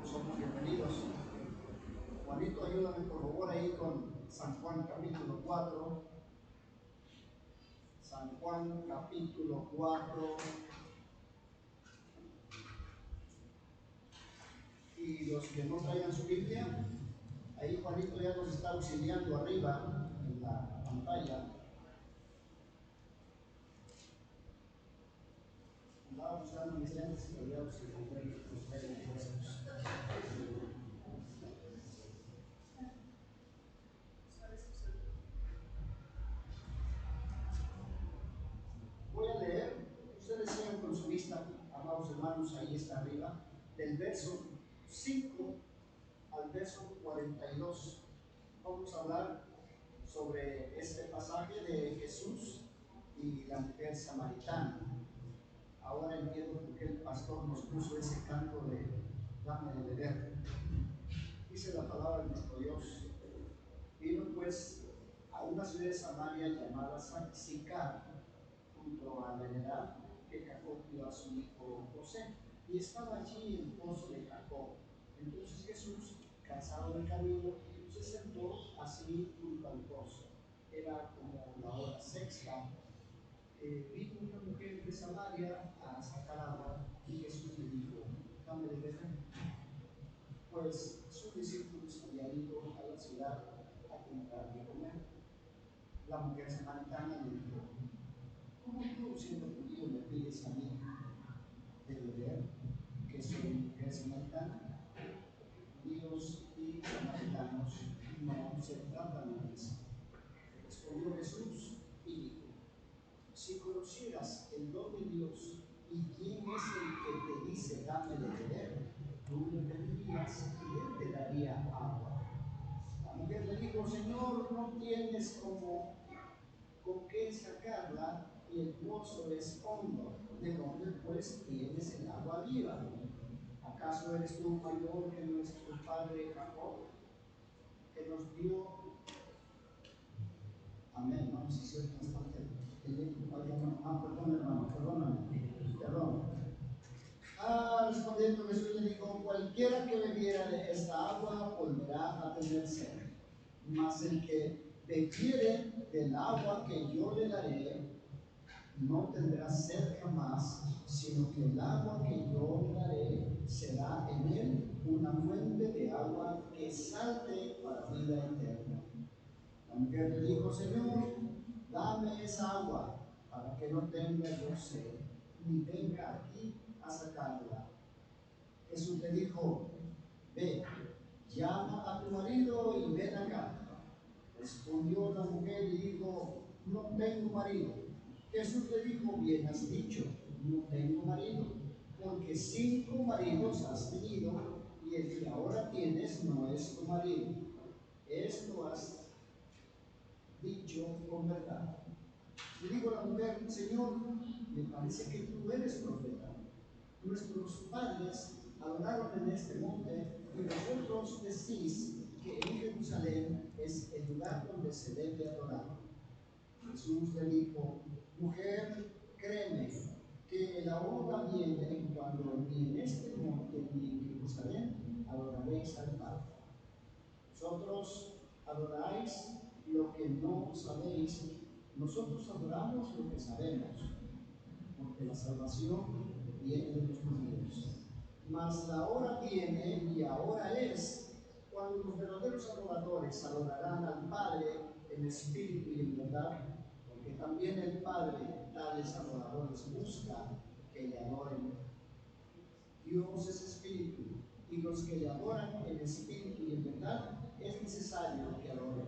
somos bienvenidos. Juanito, ayúdame por favor ahí con San Juan capítulo 4. San Juan capítulo 4. Y los que no traigan su Biblia, ahí Juanito ya nos está auxiliando arriba en la pantalla. Andaba buscando mis lentes y había auxiliado los traigan puestos. Voy a leer, ustedes sigan con su vista, amados hermanos, ahí está arriba, del verso 5 al verso 42. Vamos a hablar sobre este pasaje de Jesús y la mujer samaritana. Ahora entiendo por qué el pastor nos puso ese canto de dame de beber. Dice la palabra de nuestro Dios. Vino pues a una ciudad de Samaria llamada Sicar, junto a la heredad que Jacob dio a su hijo José, y estaba allí el pozo de Jacob. Entonces Jesús, cansado del camino, se sentó así junto al pozo. Era como la hora sexta. Vino una mujer de Samaria a sacar agua y Jesús le dijo, dame de beber. Pues sus discípulos habían ido a la ciudad a comprar de comer. La mujer samaritana le dijo, ¿cómo tú, siendo judío, me pides a mí de beber, que soy mujer samaritana? Judíos y samaritanos no se tratan de eso. Respondió Jesús y dijo, si conocieras el don de Dios y quién es el que te dice dame de beber, tú le pedirías y él te daría agua. La mujer le dijo, Señor, no tienes con qué sacarla y el pozo es hondo. ¿De dónde pues tienes el agua viva? ¿Acaso eres tú mayor que nuestro padre Jacob, que nos dio? Amén. Vamos a decir bastante. Perdón, hermano, perdón. Respondiendo Jesús le dijo, cualquiera que bebiera de esta agua volverá a tener sed, mas el que bebiere del agua que yo le daré no tendrá sed jamás, sino que el agua que yo le daré será en él una fuente de agua que salte para vida eterna. La mujer le dijo, Señor, dame esa agua para que no tenga yo sed, ni venga aquí a sacarla. Jesús le dijo, ve, llama a tu marido y ven acá. Respondió la mujer y dijo, no tengo marido. Jesús le dijo, bien has dicho, no tengo marido, porque 5 maridos has tenido y el que ahora tienes no es tu marido. Esto has dicho con verdad. Le dijo la mujer, Señor, me parece que tú eres profeta. Nuestros padres adoraron en este monte y vosotros decís que en Jerusalén es el lugar donde se debe adorar. Jesús le dijo, mujer, créeme que la hora viene cuando ni en este monte ni en Jerusalén adoraréis al Padre. Vosotros adoráis lo que no sabéis, nosotros adoramos lo que sabemos, porque la salvación viene de los judíos. Mas la hora viene y ahora es cuando los verdaderos adoradores adorarán al Padre en espíritu y en verdad, porque también el Padre tales adoradores busca que le adoren. Dios es espíritu, y los que le adoran en espíritu y en verdad es necesario que adoren.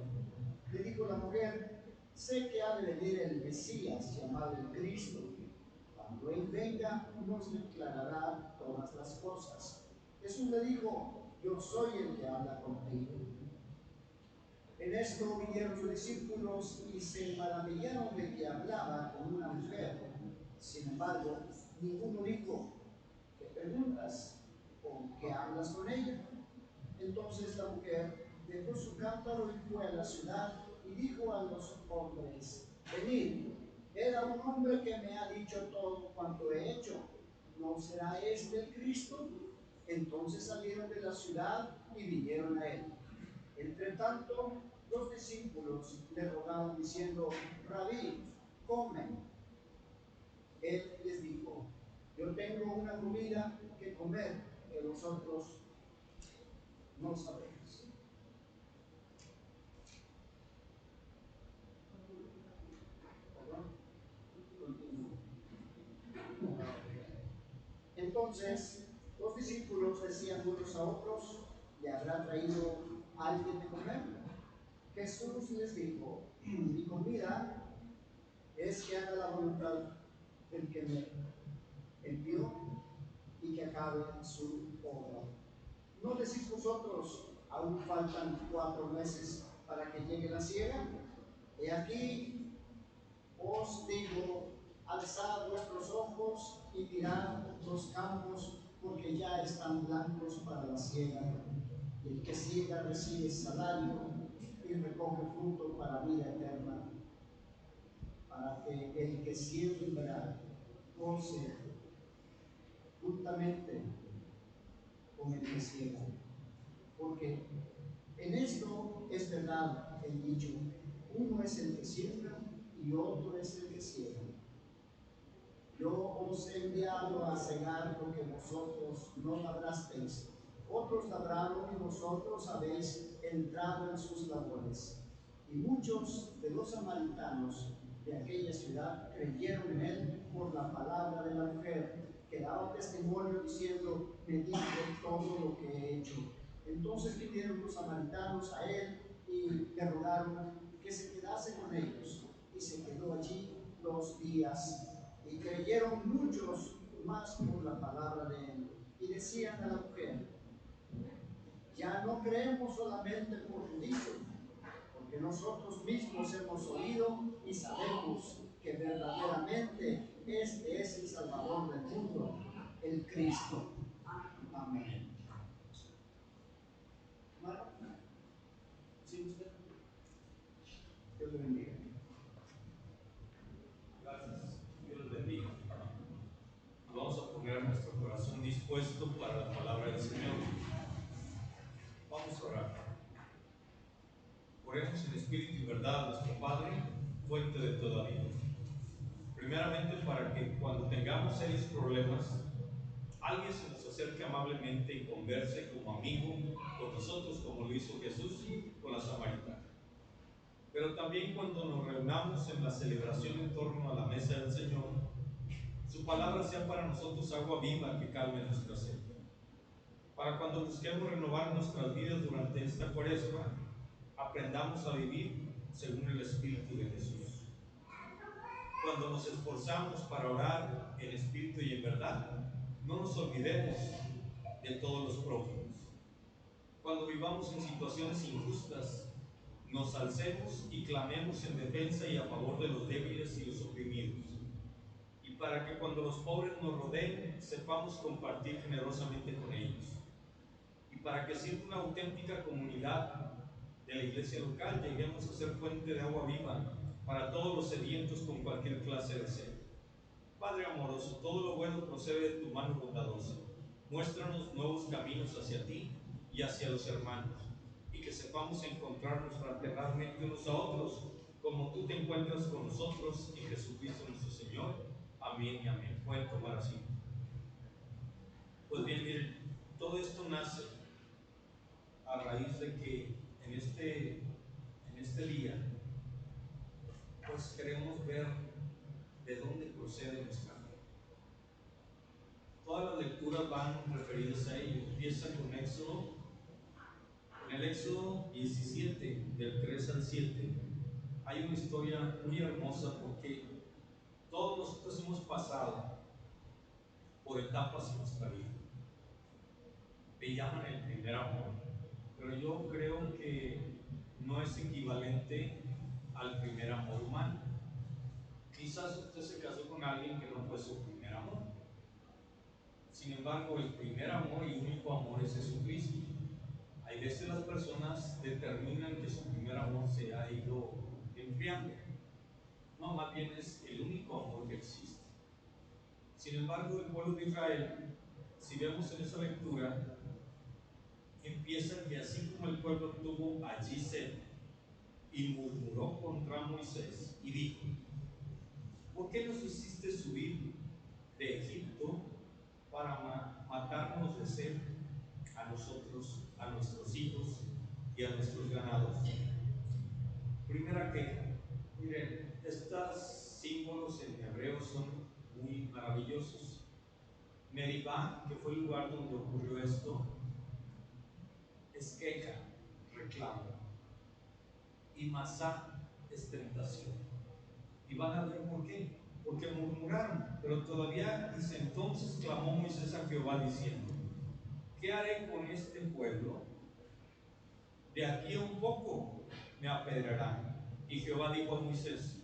Le dijo la mujer, sé que ha de venir el Mesías llamado el Cristo. Cuando Él venga, nos declarará todas las cosas. Jesús le dijo, yo soy el que habla contigo. En esto vinieron sus discípulos y se maravillaron de que hablaba con una mujer. Sin embargo, ninguno dijo, ¿qué preguntas? ¿O qué hablas con ella? Entonces la mujer dejó su cántaro y fue a la ciudad y dijo a los hombres, venid, era un hombre que me ha dicho todo cuanto he hecho. ¿No será este el Cristo? Entonces salieron de la ciudad y vinieron a él. Entre tanto, los discípulos le rogaban diciendo: Rabí, come. Él les dijo: yo tengo una comida que comer que vosotros no sabéis. Entonces los discípulos decían unos a otros: ¿le habrá traído alguien de comer? Jesús les dijo: mi comida es que haga la voluntad del que me envió y que acabe su obra. ¿No decís vosotros: aún faltan 4 meses para que llegue la siega? He aquí, os digo, alzad vuestros ojos y mirad los campos, porque ya están blancos para la siega. Y el que siega recibe salario y recoge fruto para vida eterna, para que el que siembra goce juntamente con el que siega. Porque en esto es verdad el dicho: uno es el que siembra y otro es el que siega. Yo os he enviado a cegar lo que vosotros no labrasteis. Otros labraron y vosotros habéis entrado en sus labores. Y muchos de los samaritanos de aquella ciudad creyeron en él por la palabra de la mujer, que daba testimonio diciendo: me dijo todo lo que he hecho. Entonces vinieron los samaritanos a él y le rogaron que se quedase con ellos. Y se quedó allí 2 días. Y creyeron muchos más por la palabra de él. Y decían a la mujer: ya no creemos solamente por tu dicho, porque nosotros mismos hemos oído y sabemos que verdaderamente este es el Salvador del mundo, el Cristo. Amén. ¿Sí usted? Dios le bendiga. Gracias. Dios les bendiga. Vamos a poner nuestro corazón dispuesto para la palabra del Señor. Vamos a orar. Oremos en espíritu y verdad, nuestro Padre, fuente de toda vida. Primeramente, para que cuando tengamos serios problemas, alguien se nos acerque amablemente y converse como amigo con nosotros, como lo hizo Jesús con la samaritana. Pero también cuando nos reunamos en la celebración en torno a la mesa del Señor, su palabra sea para nosotros agua viva que calme nuestra sed. Para cuando busquemos renovar nuestras vidas durante esta cuaresma, aprendamos a vivir según el Espíritu de Jesús. Cuando nos esforzamos para orar en espíritu y en verdad, no nos olvidemos de todos los prójimos. Cuando vivamos en situaciones injustas, nos alcemos y clamemos en defensa y a favor de los débiles y los oprimidos. Y para que cuando los pobres nos rodeen, sepamos compartir generosamente con ellos. Y para que siendo una auténtica comunidad de la iglesia local, lleguemos a ser fuente de agua viva para todos los sedientos con cualquier clase de sed. Padre amoroso, todo lo bueno procede de tu mano bondadosa. Muéstranos nuevos caminos hacia ti y hacia los hermanos, y que sepamos encontrarnos fraternalmente unos a otros, como tú te encuentras con nosotros en Jesucristo nuestro Señor. Amén y amén. Pueden tomar así. Pues bien, miren, todo esto nace a raíz de que en este día, pues queremos ver de dónde procede nuestra fe. Todas las lecturas van referidas a ello. Empieza con Éxodo. En el Éxodo 17, del 3 al 7, hay una historia muy hermosa porque todos nosotros hemos pasado por etapas en nuestra vida. Le llaman el primer amor, pero yo creo que no es equivalente al primer amor humano. Quizás usted se casó con alguien que no fue su primer amor. Sin embargo, el primer amor y único amor es Jesucristo. Hay veces las personas determinan que su primer amor se ha ido enfriando. No, más bien es el único amor que existe. Sin embargo, el pueblo de Israel si vemos en esa lectura, empieza que así como el pueblo tuvo allí sed y murmuró contra Moisés y dijo: ¿por qué nos hiciste subir de Egipto para matarnos de sed a nosotros, a nuestros hijos y a nuestros ganados? Primera queja. Miren, estos símbolos en hebreo son muy maravillosos. Meribá, que fue el lugar donde ocurrió esto, es queja, reclamo. Y Masá es tentación. Y van a ver por qué. Porque murmuraron. Pero todavía dice: entonces clamó Moisés a Jehová diciendo: ¿qué haré con este pueblo? De aquí a un poco me apedrearán. Y Jehová dijo a Moisés: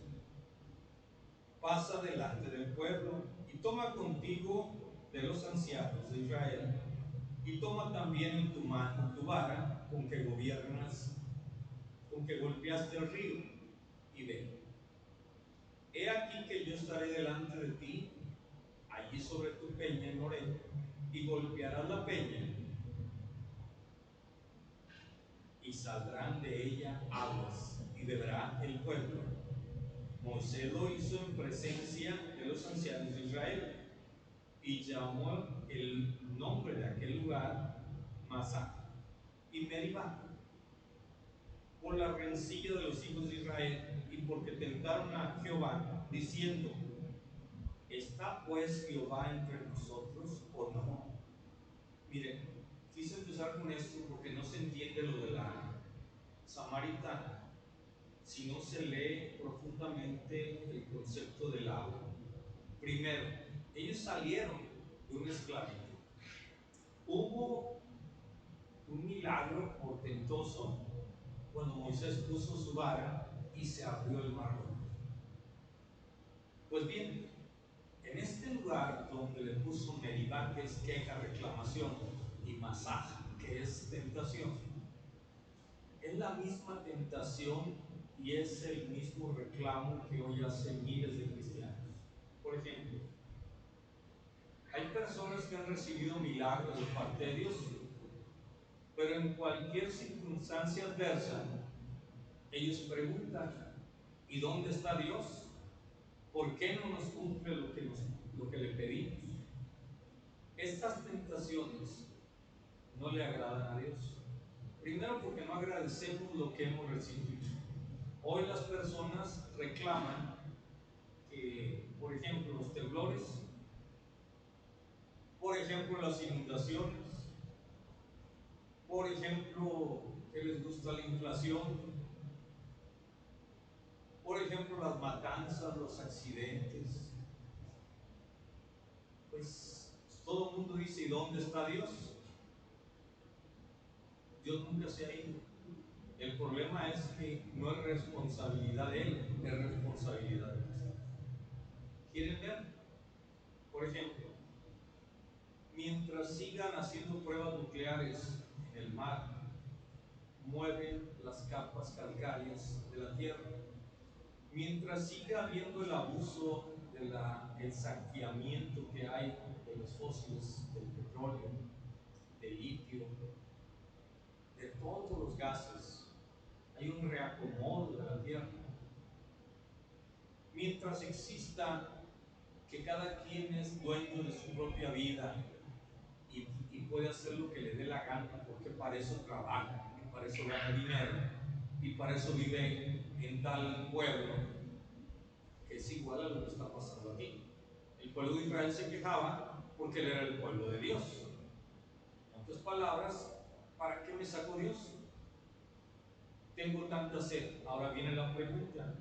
pasa delante del pueblo y toma contigo de los ancianos de Israel, y toma también en tu mano tu vara con que gobiernas, con que golpeaste el río, y ve. He aquí que yo estaré delante de ti, allí sobre tu peña en Horeb, y golpearás la peña, y saldrán de ella aguas, y beberá el pueblo. Moisés lo hizo en presencia de los ancianos de Israel, y llamó el nombre de aquel lugar Masá y Meribá, por la rencilla de los hijos de Israel, y porque tentaron a Jehová, diciendo: ¿está pues Jehová entre nosotros o no? Miren, quise empezar con esto porque no se entiende lo de la samaritana si no se lee profundamente el concepto del agua. Primero, ellos salieron de una esclavitud. Hubo un milagro portentoso cuando Moisés puso su vara y se abrió el mar rojo. Pues bien, en este lugar donde le puso Meribá, que es queja, reclamación, y Masá, que es tentación, es la misma tentación y es el mismo reclamo que hoy hacen miles de cristianos. Por ejemplo, hay personas que han recibido milagros de parte de Dios, pero en cualquier circunstancia adversa, ellos preguntan: ¿y dónde está Dios? ¿Por qué no nos cumple lo que le pedimos? Estas tentaciones no le agradan a Dios. Primero, porque no agradecemos lo que hemos recibido. Hoy las personas reclaman que, por ejemplo, los temblores, por ejemplo, las inundaciones, por ejemplo, que les gusta la inflación, por ejemplo, las matanzas, los accidentes. Pues todo el mundo dice: ¿y dónde está Dios? Dios nunca se ha ido. El problema es que no es responsabilidad de Él, es responsabilidad de nosotros. ¿Quieren ver? Por ejemplo, mientras sigan haciendo pruebas nucleares en el mar, mueven las capas calcáreas de la tierra. Mientras siga habiendo el abuso del saqueamiento que hay de los fósiles, del petróleo, del litio, de todos los gases, hay un reacomodo de la tierra. Mientras exista que cada quien es dueño de su propia vida y puede hacer lo que le dé la gana, porque para eso trabaja, y para eso gana dinero, y para eso vive en tal pueblo, que es igual a lo que está pasando aquí. El pueblo de Israel se quejaba porque él era el pueblo de Dios. En otras palabras, ¿para qué me sacó Dios? Tengo tanta sed. Ahora viene la pregunta: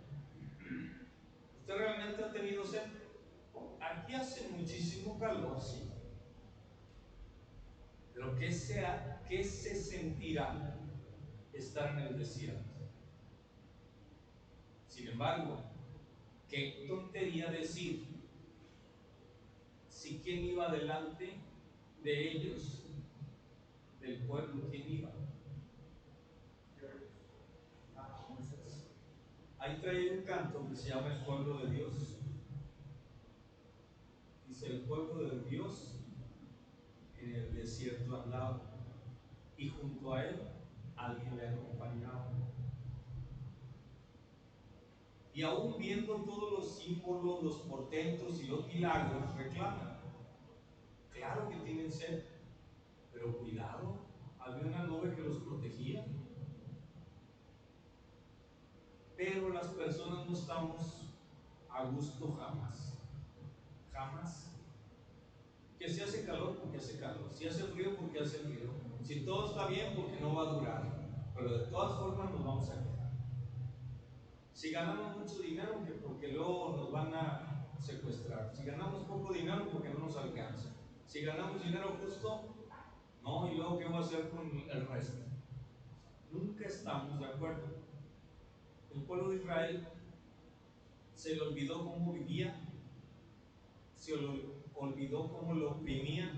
¿usted realmente ha tenido sed? Aquí hace muchísimo calor, sí. Pero ¿qué se sentirá estar en el desierto? Sin embargo, qué tontería decir si quién iba delante de ellos, del pueblo, quién iba. Ahí trae un canto que se llama El pueblo de Dios. Dice: el pueblo de Dios y junto a él alguien le acompañaba. Y aún viendo todos los símbolos, los portentos y los milagros, reclaman. Claro que tienen sed, pero cuidado, había una nube que los protegía. Pero las personas no estamos a gusto jamás. Jamás. Que si hace calor, porque hace calor. Si hace frío, porque hace frío. Si todo está bien, porque no va a durar. Pero de todas formas nos vamos a quedar. Si ganamos mucho dinero, porque luego nos van a secuestrar. Si ganamos poco dinero, porque no nos alcanza. Si ganamos dinero justo, no, y luego qué voy a hacer con el resto. Nunca estamos de acuerdo. El pueblo de Israel se le olvidó cómo vivía, se le olvidó cómo lo oprimía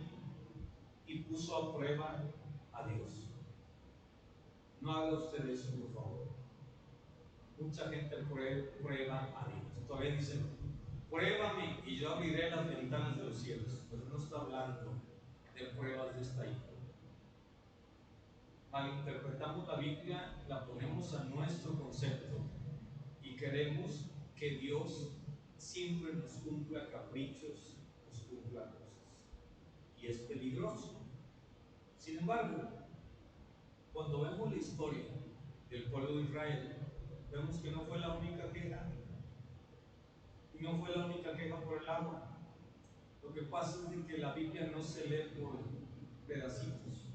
y puso a prueba a Dios. No haga usted eso, por favor. Mucha gente prueba a Dios. Todavía dicen, pruébame y yo abriré las ventanas de los cielos. Pero no está hablando de pruebas de esta índole. Malinterpretamos la Biblia, la ponemos a nuestro concepto y queremos que Dios siempre nos cumpla caprichos, nos cumpla cosas. Y es peligroso. Sin embargo, cuando vemos la historia del pueblo de Israel, vemos que no fue la única queja. Y no fue la única queja por el agua. Lo que pasa es de que la Biblia no se lee por pedacitos.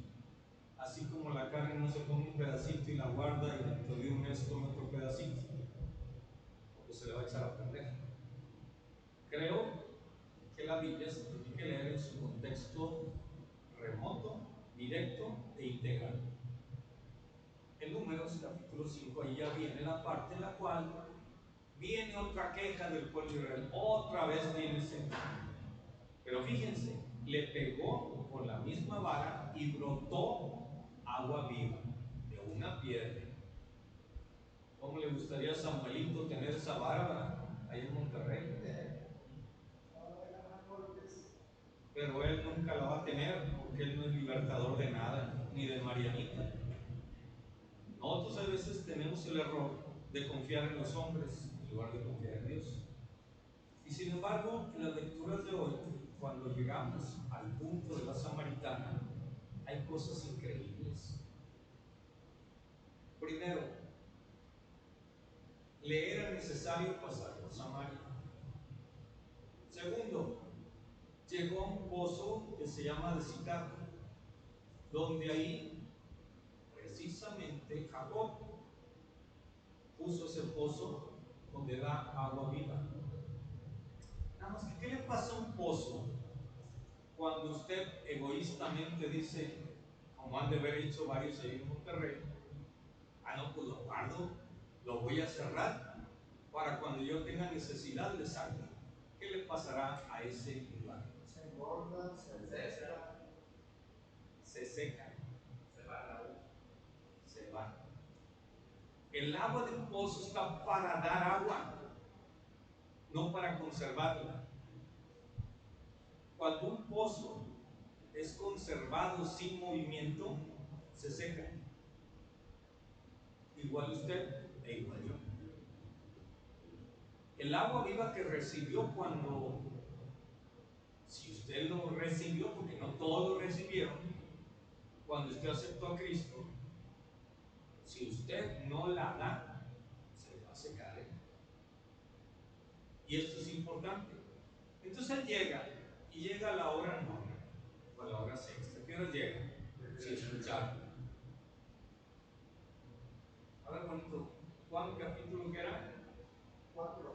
Así como la carne no se pone un pedacito y la guarda y dentro de un mes come otro pedacito, porque se le va a echar a perder. Creo que la Biblia se tiene que leer en su contexto remoto, directo e integral. En Números capítulo 5, ahí ya viene la parte en la cual viene otra queja del pueblo de Israel. Otra vez tiene sed. Pero fíjense, le pegó con la misma vara y brotó agua viva de una piedra. ¿Cómo le gustaría a Samuelito tener esa vara ahí en Monterrey? Pero él nunca la va a tener porque él no es libertador de nada, ni de Marianita. Nosotros a veces tenemos el error de confiar en los hombres en lugar de confiar en Dios. Y sin embargo, en las lecturas de hoy, cuando llegamos al punto de la samaritana, hay cosas increíbles. Primero, le era necesario pasar por Samaria. Segundo, llegó a un pozo que se llama de Sicar, donde ahí precisamente Jacob puso ese pozo donde da agua viva. Nada más que, ¿qué le pasa a un pozo cuando usted egoístamente dice, como han de haber hecho varios ahí en Monterrey, no, pues lo guardo, lo voy a cerrar para cuando yo tenga necesidad de salir? ¿Qué le pasará a ese lugar? Se engorda, se seca. Se seca, se va el agua, se va. El agua del pozo está para dar agua, no para conservarla. Cuando un pozo es conservado sin movimiento, se seca. Igual usted e igual yo. El agua viva que recibió cuando, si usted lo recibió, porque no todos lo recibieron, cuando usted aceptó a Cristo, si usted no la da, se va a secar. Y esto es importante. Entonces él llega, y llega a la hora nona, o a la hora sexta. ¿Qué hora llega? Si escucharon. A ver, bonito, ¿cuál capítulo que era? 4.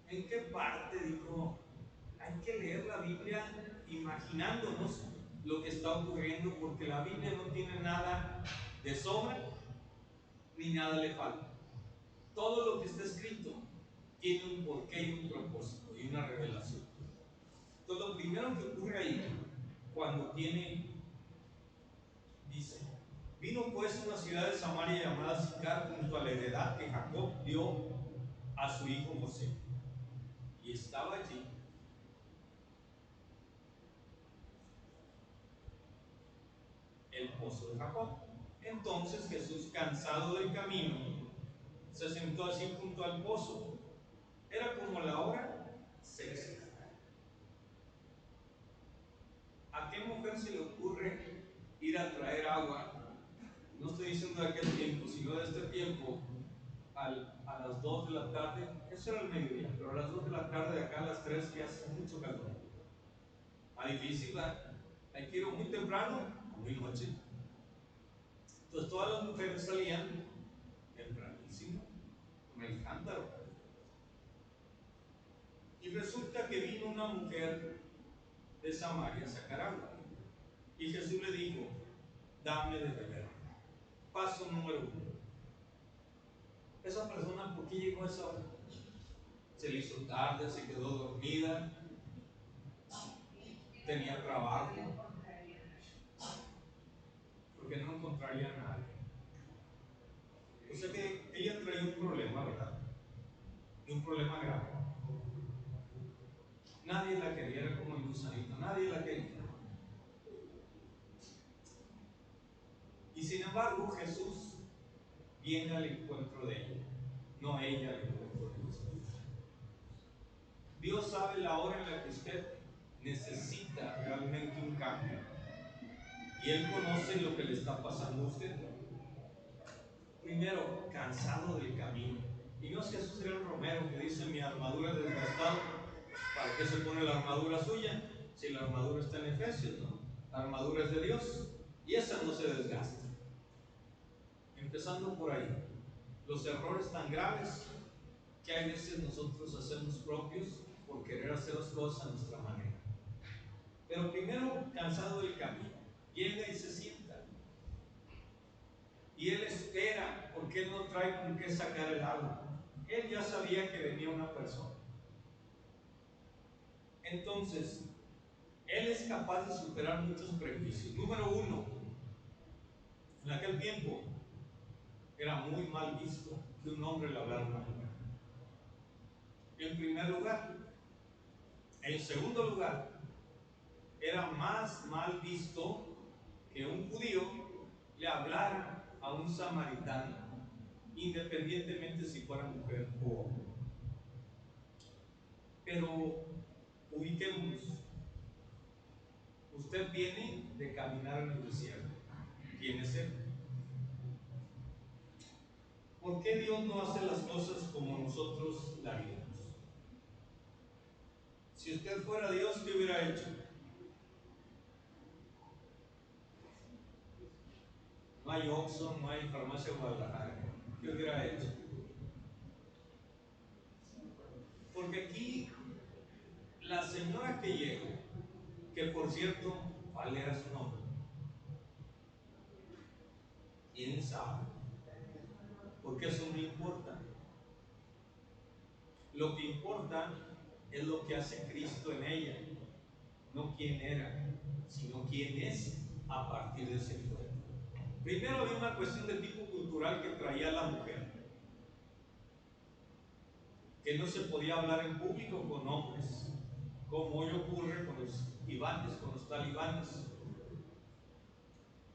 ¿En qué parte dijo? Hay que leer la Biblia imaginándonos lo que está ocurriendo, porque la Biblia no tiene nada de sobra ni nada le falta. Todo lo que está escrito tiene un porqué y un propósito y una revelación. Entonces, lo primero que ocurre ahí, cuando dice, vino pues una ciudad de Samaria llamada Sicar, junto a la heredad que Jacob dio a su hijo José. Y estaba allí el pozo de Jacob. Entonces Jesús, cansado del camino, se sentó así junto al pozo. Era como la hora sexta. ¿A qué mujer se le ocurre ir a traer agua? No estoy diciendo de aquel tiempo, sino de este tiempo, a las 2 de la tarde. Eso era el mediodía, pero a las 2 de la tarde, de acá a las 3 ya hace mucho calor. Está difícil, ¿verdad? Hay que ir muy temprano o muy noche. Entonces todas las mujeres salían tempranísimo con el cántaro. Y resulta que vino una mujer de Samaria a sacar agua. Y Jesús le dijo: dame de beber. Paso número 1. Esa persona, ¿por qué llegó a esa hora? Se le hizo tarde, se quedó dormida, tenía trabajo, porque no encontraría a nadie. O sea que ella traía un problema, ¿verdad? Y un problema grave. Nadie la quería, era como el gusanito, nadie la quería. Y sin embargo, Jesús viene al encuentro de ella, no ella al encuentro de Jesús. Dios sabe la hora en la que usted necesita realmente un cambio. Y Él conoce lo que le está pasando a usted. Primero, cansado del camino. Y no es Jesús era el Romero que dice: mi armadura es desgastada. ¿Para qué se pone la armadura suya? Si la armadura está en Efesios, ¿no? La armadura es de Dios y esa no se desgasta. Empezando por ahí, los errores tan graves que hay veces nosotros hacemos propios por querer hacer las cosas a nuestra manera. Pero primero, cansado del camino, llega y se sienta. Y él espera, porque él no trae con qué sacar el agua. Él ya sabía que venía una persona. Entonces, él es capaz de superar muchos prejuicios. Número 1, en aquel tiempo era muy mal visto que un hombre le hablara a una mujer. En primer lugar. En segundo lugar, era más mal visto que un judío le hablara a un samaritano, independientemente si fuera mujer o hombre. Pero ubiquémonos. Usted viene de caminar en el desierto. ¿Quién es él? ¿Por qué Dios no hace las cosas como nosotros la haríamos? Si usted fuera Dios, ¿qué hubiera hecho? No hay Oxxo, no hay farmacia Guadalajara. ¿Qué hubiera hecho? Porque aquí la señora que llegó, que por cierto, ¿cuál era su nombre? ¿Quién sabe? Porque eso no importa. Lo que importa es lo que hace Cristo en ella, no quién era, sino quién es a partir de ese encuentro. Primero había una cuestión de tipo cultural que traía la mujer, que no se podía hablar en público con hombres, como hoy ocurre con los ibanes, con los talibanes.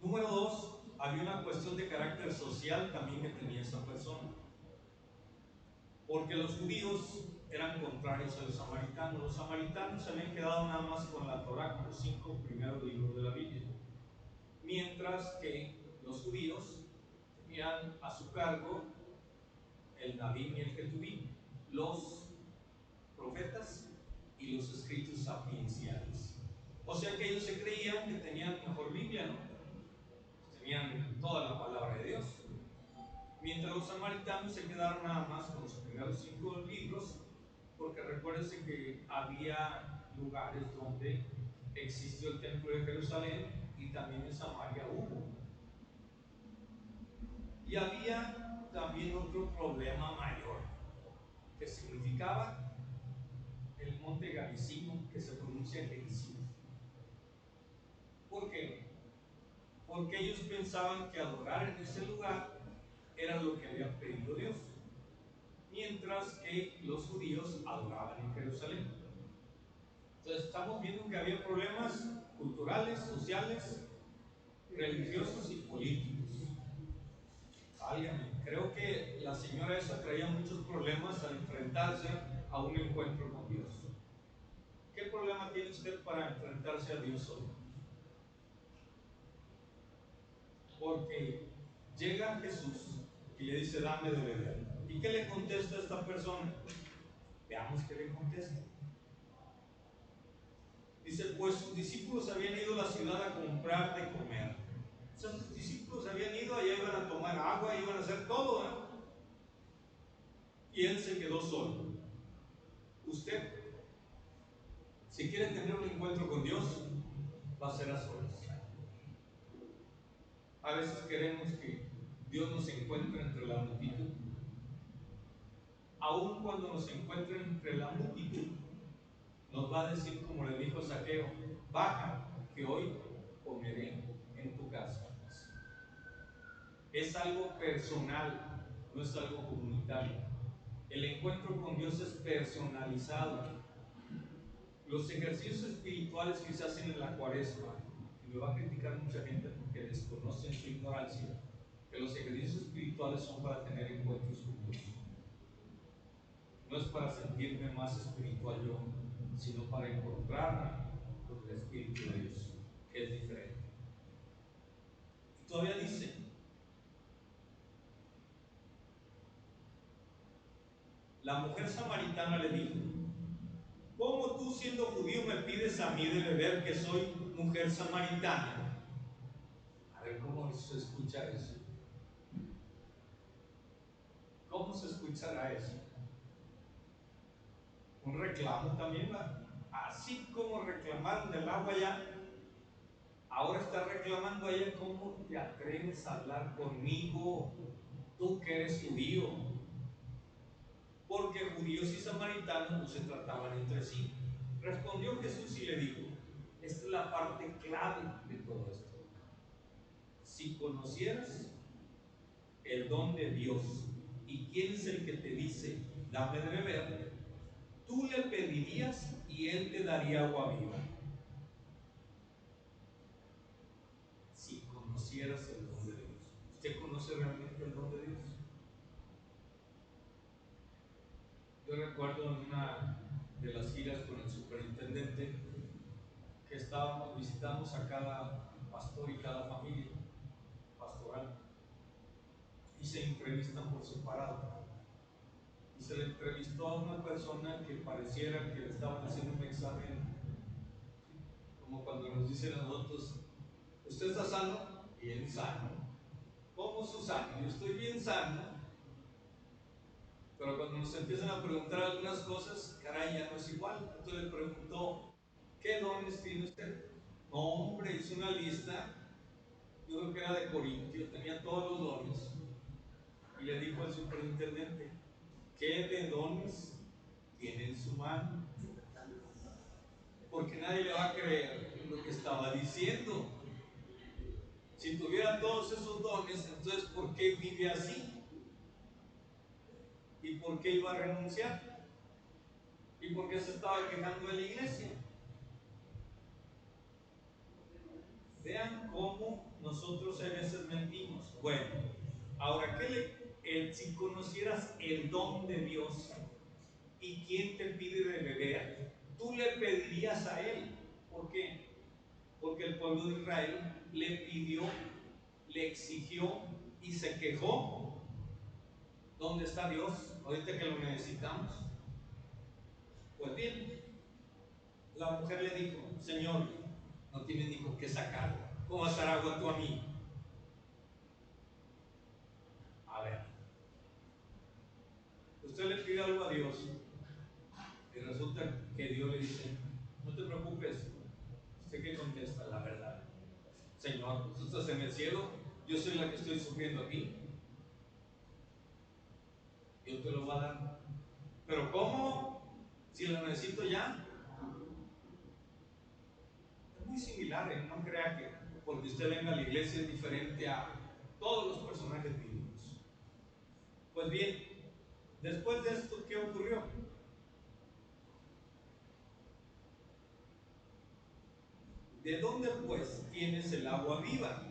Número 2, había una cuestión de carácter social también que tenía esa persona, porque los judíos eran contrarios a los samaritanos. Los samaritanos se habían quedado nada más con la Torá, con los 5 primeros libros de la Biblia, mientras que los judíos tenían a su cargo el Nabim y el Ketubim, los profetas y los escritos sapienciales. O sea que ellos se creían que tenían mejor Biblia, ¿no? Tenían toda la palabra de Dios. Mientras los samaritanos se quedaron nada más con los primeros 5 libros, porque recuérdense que había lugares donde existió el templo de Jerusalén y también en Samaria hubo. Y había también otro problema mayor, que significaba el monte Garizim, que se pronuncia Gerizim. ¿Por qué? Porque ellos pensaban que adorar en ese lugar era lo que había pedido Dios, mientras que los judíos adoraban en Jerusalén. Entonces estamos viendo que había problemas culturales, sociales, religiosos y políticos. Válgame, creo que la señora esa traía muchos problemas al enfrentarse a un encuentro con Dios. ¿Qué problema tiene usted para enfrentarse a Dios hoy? Porque llega Jesús y le dice, dame de beber. ¿Y qué le contesta a esta persona? Veamos qué le contesta. Dice, pues sus discípulos habían ido a la ciudad a comprar de comer. O sea, sus discípulos habían ido, allá iban a tomar agua, iban a hacer todo, ¿eh? Y él se quedó solo. Usted, si quiere tener un encuentro con Dios, va a ser a solas. A veces queremos que Dios nos encuentre entre la multitud. Aun cuando nos encuentre entre la multitud, nos va a decir, como le dijo Zaqueo, baja, que hoy comeré en tu casa. Es algo personal, no es algo comunitario. El encuentro con Dios es personalizado. Los ejercicios espirituales que se hacen en la cuaresma, y me va a criticar mucha gente porque desconocen su ignorancia, que los ejercicios espirituales son para tener encuentros con Dios. No es para sentirme más espiritual yo, sino para encontrarme con el Espíritu de Dios, que es diferente. Y todavía dice, la mujer samaritana le dijo, ¿cómo tú siendo judío me pides a mí de beber que soy mujer samaritana? A ver, ¿cómo se escucha eso? ¿Cómo se escuchará eso? Un reclamo también, ¿verdad? Así como reclamaron del agua ya, ahora está reclamando a ella, ¿cómo te atreves a hablar conmigo? Tú que eres judío. Porque judíos y samaritanos no se trataban entre sí. Respondió Jesús y le dijo, esta es la parte clave de todo esto. Si conocieras el don de Dios y quién es el que te dice, dame de beber, tú le pedirías y él te daría agua viva. Si conocieras el don de Dios. ¿Usted conoce realmente el don de Dios? Yo recuerdo en una de las giras con el superintendente que visitamos a cada pastor y cada familia pastoral y se entrevistan por separado. Y se le entrevistó a una persona que pareciera que le estaban haciendo un examen, como cuando nos dicen a nosotros, ¿usted está sano? Bien sano. ¿Cómo su sano? Yo estoy bien sano. Pero cuando nos empiezan a preguntar algunas cosas, caray, ya no es igual. Entonces le preguntó, ¿qué dones tiene usted? No, hombre, hizo una lista, yo creo que era de Corintio, tenía todos los dones. Y le dijo al superintendente, ¿qué de dones tiene en su mano? Porque nadie le va a creer lo que estaba diciendo. Si tuviera todos esos dones, entonces ¿por qué vive así? ¿Y por qué iba a renunciar? ¿Y por qué se estaba quejando de la iglesia? Vean cómo nosotros a veces mentimos. Bueno, ahora, si conocieras el don de Dios y quién te pide de beber, tú le pedirías a él. ¿Por qué? Porque el pueblo de Israel le pidió, le exigió y se quejó. ¿Dónde está Dios ahorita que lo necesitamos? Pues bien, la mujer le dijo, Señor, no tienes ni con qué sacar, ¿cómo vas a dar agua tú a mí? A ver, usted le pide algo a Dios y resulta que Dios le dice, no te preocupes. ¿Usted qué contesta? La verdad. Señor, tú estás en el cielo, yo soy la que estoy sufriendo aquí, Dios te lo va a dar. ¿Pero cómo? Si lo necesito ya. Es muy similar, ¿eh? No crea que porque usted venga a la iglesia es diferente a todos los personajes bíblicos. Pues bien, después de esto, ¿qué ocurrió? ¿De dónde pues tienes el agua viva?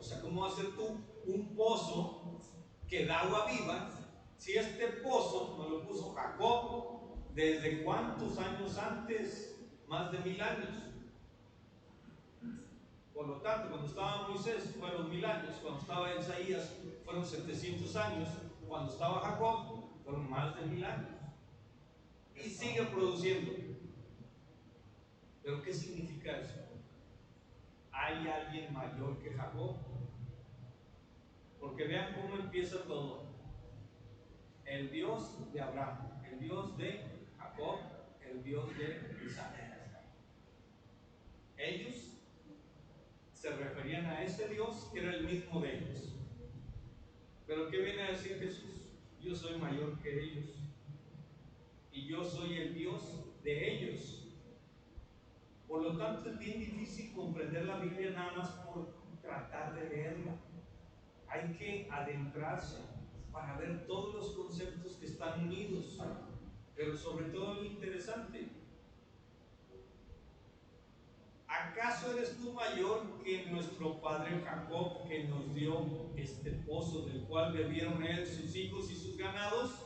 O sea, ¿cómo hacer tú un pozo que da agua viva si este pozo nos lo puso Jacob desde cuántos años antes? Más de 1000 años. Por lo tanto, cuando estaba Moisés fueron 1000 años, cuando estaba Isaías fueron 700 años, cuando estaba Jacob fueron más de 1000 años. Y sigue produciendo. ¿Pero qué significa eso? ¿Hay alguien mayor que Jacob? Porque vean cómo empieza todo. El Dios de Abraham, el Dios de Jacob, el Dios de Isaac. Ellos se referían a ese Dios que era el mismo de ellos. Pero ¿qué viene a decir Jesús? Yo soy mayor que ellos y yo soy el Dios de ellos. Por lo tanto, es bien difícil comprender la Biblia nada más por tratar de leerla. Hay que adentrarse para ver todos los conceptos que están unidos. Pero sobre todo lo interesante, ¿acaso eres tú mayor que nuestro padre Jacob, que nos dio este pozo del cual bebieron él, sus hijos y sus ganados?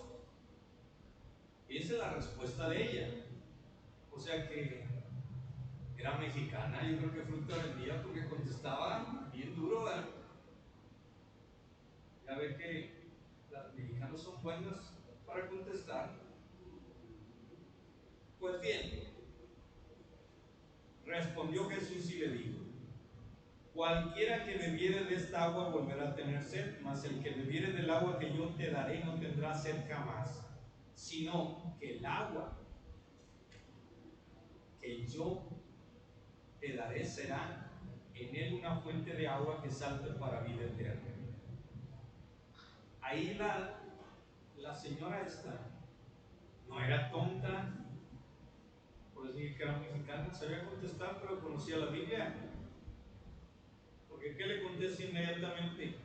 Esa es la respuesta de ella. O sea que era mexicana, yo creo que fruta vendía porque contestaba bien duro, ¿verdad? Ya ve que los mexicanos son buenos para contestar. Pues bien, respondió Jesús y le dijo: cualquiera que bebiere de esta agua volverá a tener sed, mas el que bebiere del agua que yo te daré no tendrá sed jamás, sino que el agua que yo te daré será en él una fuente de agua que salte para vida eterna. Ahí la señora esta no era tonta, por eso dije que era mexicana, sabía contestar, pero conocía la Biblia. Porque ¿qué le contesta inmediatamente?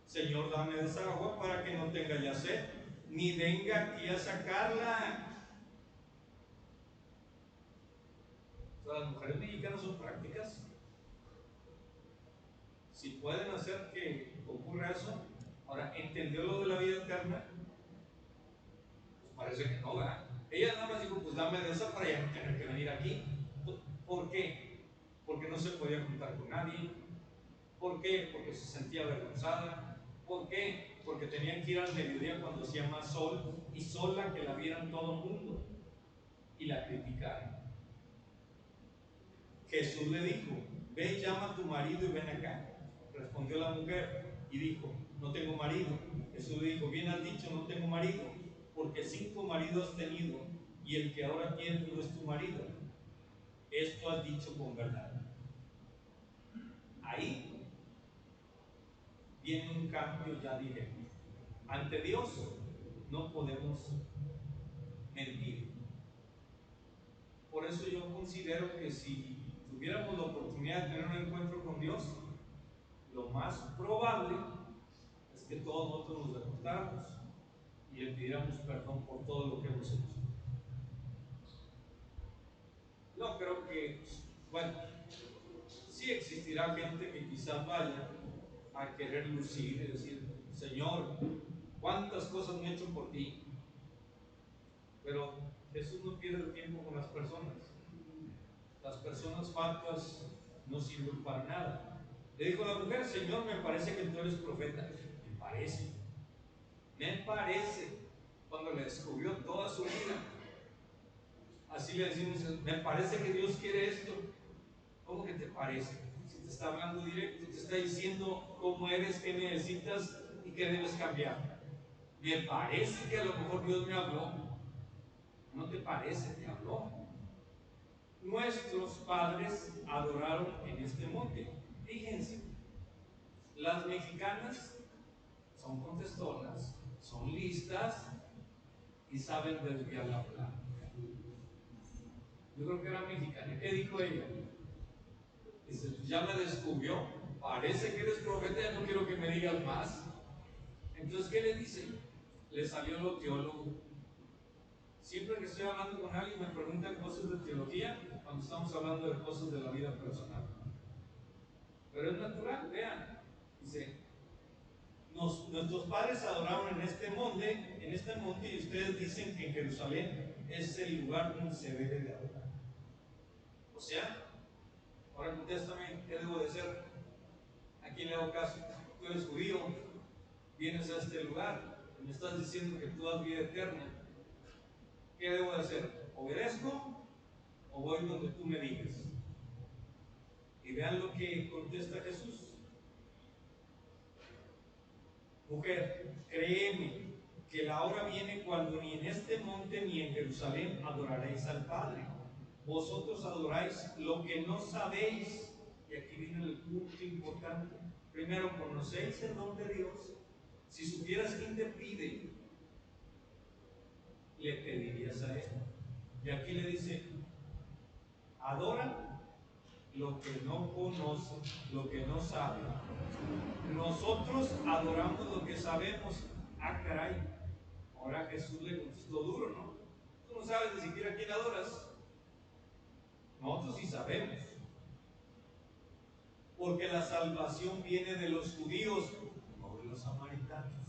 Señor, dame de esa agua para que no tenga ya sed, ni venga aquí a sacarla. O sea, las mujeres mexicanas son prácticas. Si pueden hacer que ocurra eso. Ahora, ¿entendió lo de la vida eterna? Pues parece que no, ¿verdad? Ella nada más dijo, pues dame de esa para ya no tener que venir aquí. ¿Por qué? Porque no se podía juntar con nadie. ¿Por qué? Porque se sentía avergonzada. ¿Por qué? Porque tenían que ir al mediodía cuando hacía más sol y sola que la vieran todo el mundo y la criticaran. Jesús le dijo: ve, llama a tu marido y ven acá. Respondió la mujer y dijo: no tengo marido. Jesús le dijo: bien has dicho, no tengo marido, porque 5 maridos has tenido y el que ahora tienes no es tu marido. Esto has dicho con verdad. Ahí viene un cambio ya directo. Ante Dios no podemos mentir. Por eso yo considero que si tuviéramos la oportunidad de tener un encuentro con Dios, lo más probable es que todos nosotros nos levantáramos y le pidiéramos perdón por todo lo que hemos hecho. No creo que, bueno, sí existirá gente que quizás vaya a querer lucir y decir: Señor, cuántas cosas me he hecho por ti. Pero Jesús no pierde el tiempo con las personas. Las personas faltas no sirven para nada. Le dijo la mujer: Señor, me parece que tú eres profeta. Me parece. Cuando le descubrió toda su vida. Así le decimos: me parece que Dios quiere esto. ¿Cómo que te parece? Si te está hablando directo, te está diciendo cómo eres, qué necesitas y qué debes cambiar. Me parece que a lo mejor Dios me habló. No te parece, te habló. Nuestros padres adoraron en este monte. Fíjense, las mexicanas son contestonas, son listas y saben desviar la palabra. Yo creo que era mexicana. ¿Qué dijo ella? Dice: pues ya me descubrió, parece que eres profeta, ya no quiero que me digas más. Entonces, ¿qué le dice? Le salió lo teólogo. Siempre que estoy hablando con alguien me preguntan cosas de teología cuando estamos hablando de cosas de la vida personal. Pero es natural, vean. Dice, nuestros padres adoraron en este monte, y ustedes dicen que Jerusalén es el lugar donde se debe de adorar. O sea, ahora contéstame, ¿qué debo de hacer? ¿A quién le hago caso? Tú eres judío, vienes a este lugar, me estás diciendo que tú das vida eterna. ¿Qué debo de hacer? ¿Obedezco o voy donde tú me digas? Y vean lo que contesta Jesús. Mujer, créeme que la hora viene cuando ni en este monte ni en Jerusalén adoraréis al Padre. Vosotros adoráis lo que no sabéis. Y aquí viene el punto importante. Primero, ¿conocéis el don de Dios? Si supieras quién te pide, le pedirías a Él. Y aquí le dice, adora lo que no conoce, lo que no sabe. Nosotros adoramos lo que sabemos. Ah, caray. Ahora Jesús le contestó duro, ¿no? Tú no sabes ni siquiera a quién adoras. Nosotros sí sabemos. Porque la salvación viene de los judíos, no de los samaritanos.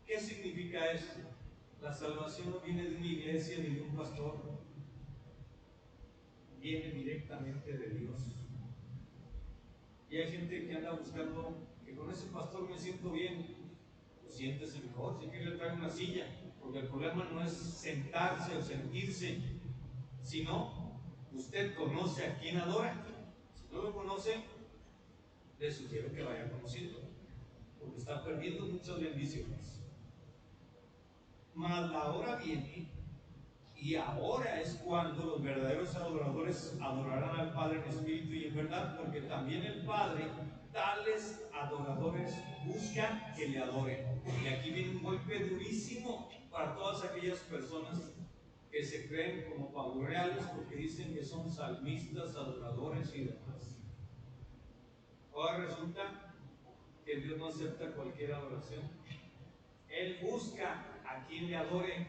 ¿Qué significa esto? La salvación no viene de una iglesia ni de un pastor. Viene directamente de Dios. Y hay gente que anda buscando que con ese pastor me siento bien. Pues siéntese mejor, si quiere le trae una silla, porque el problema no es sentarse o sentirse, sino usted conoce a quién adora. Si no lo conoce, le sugiero que vaya conociendo, porque está perdiendo muchas bendiciones. Mas la hora viene, y ahora es cuando los verdaderos adoradores adorarán al Padre en espíritu y en verdad, porque también el Padre, tales adoradores, buscan que le adoren. Y aquí viene un golpe durísimo para todas aquellas personas que se creen como pavoreales porque dicen que son salmistas, adoradores y demás. Ahora resulta que Dios no acepta cualquier adoración. Él busca a quien le adore.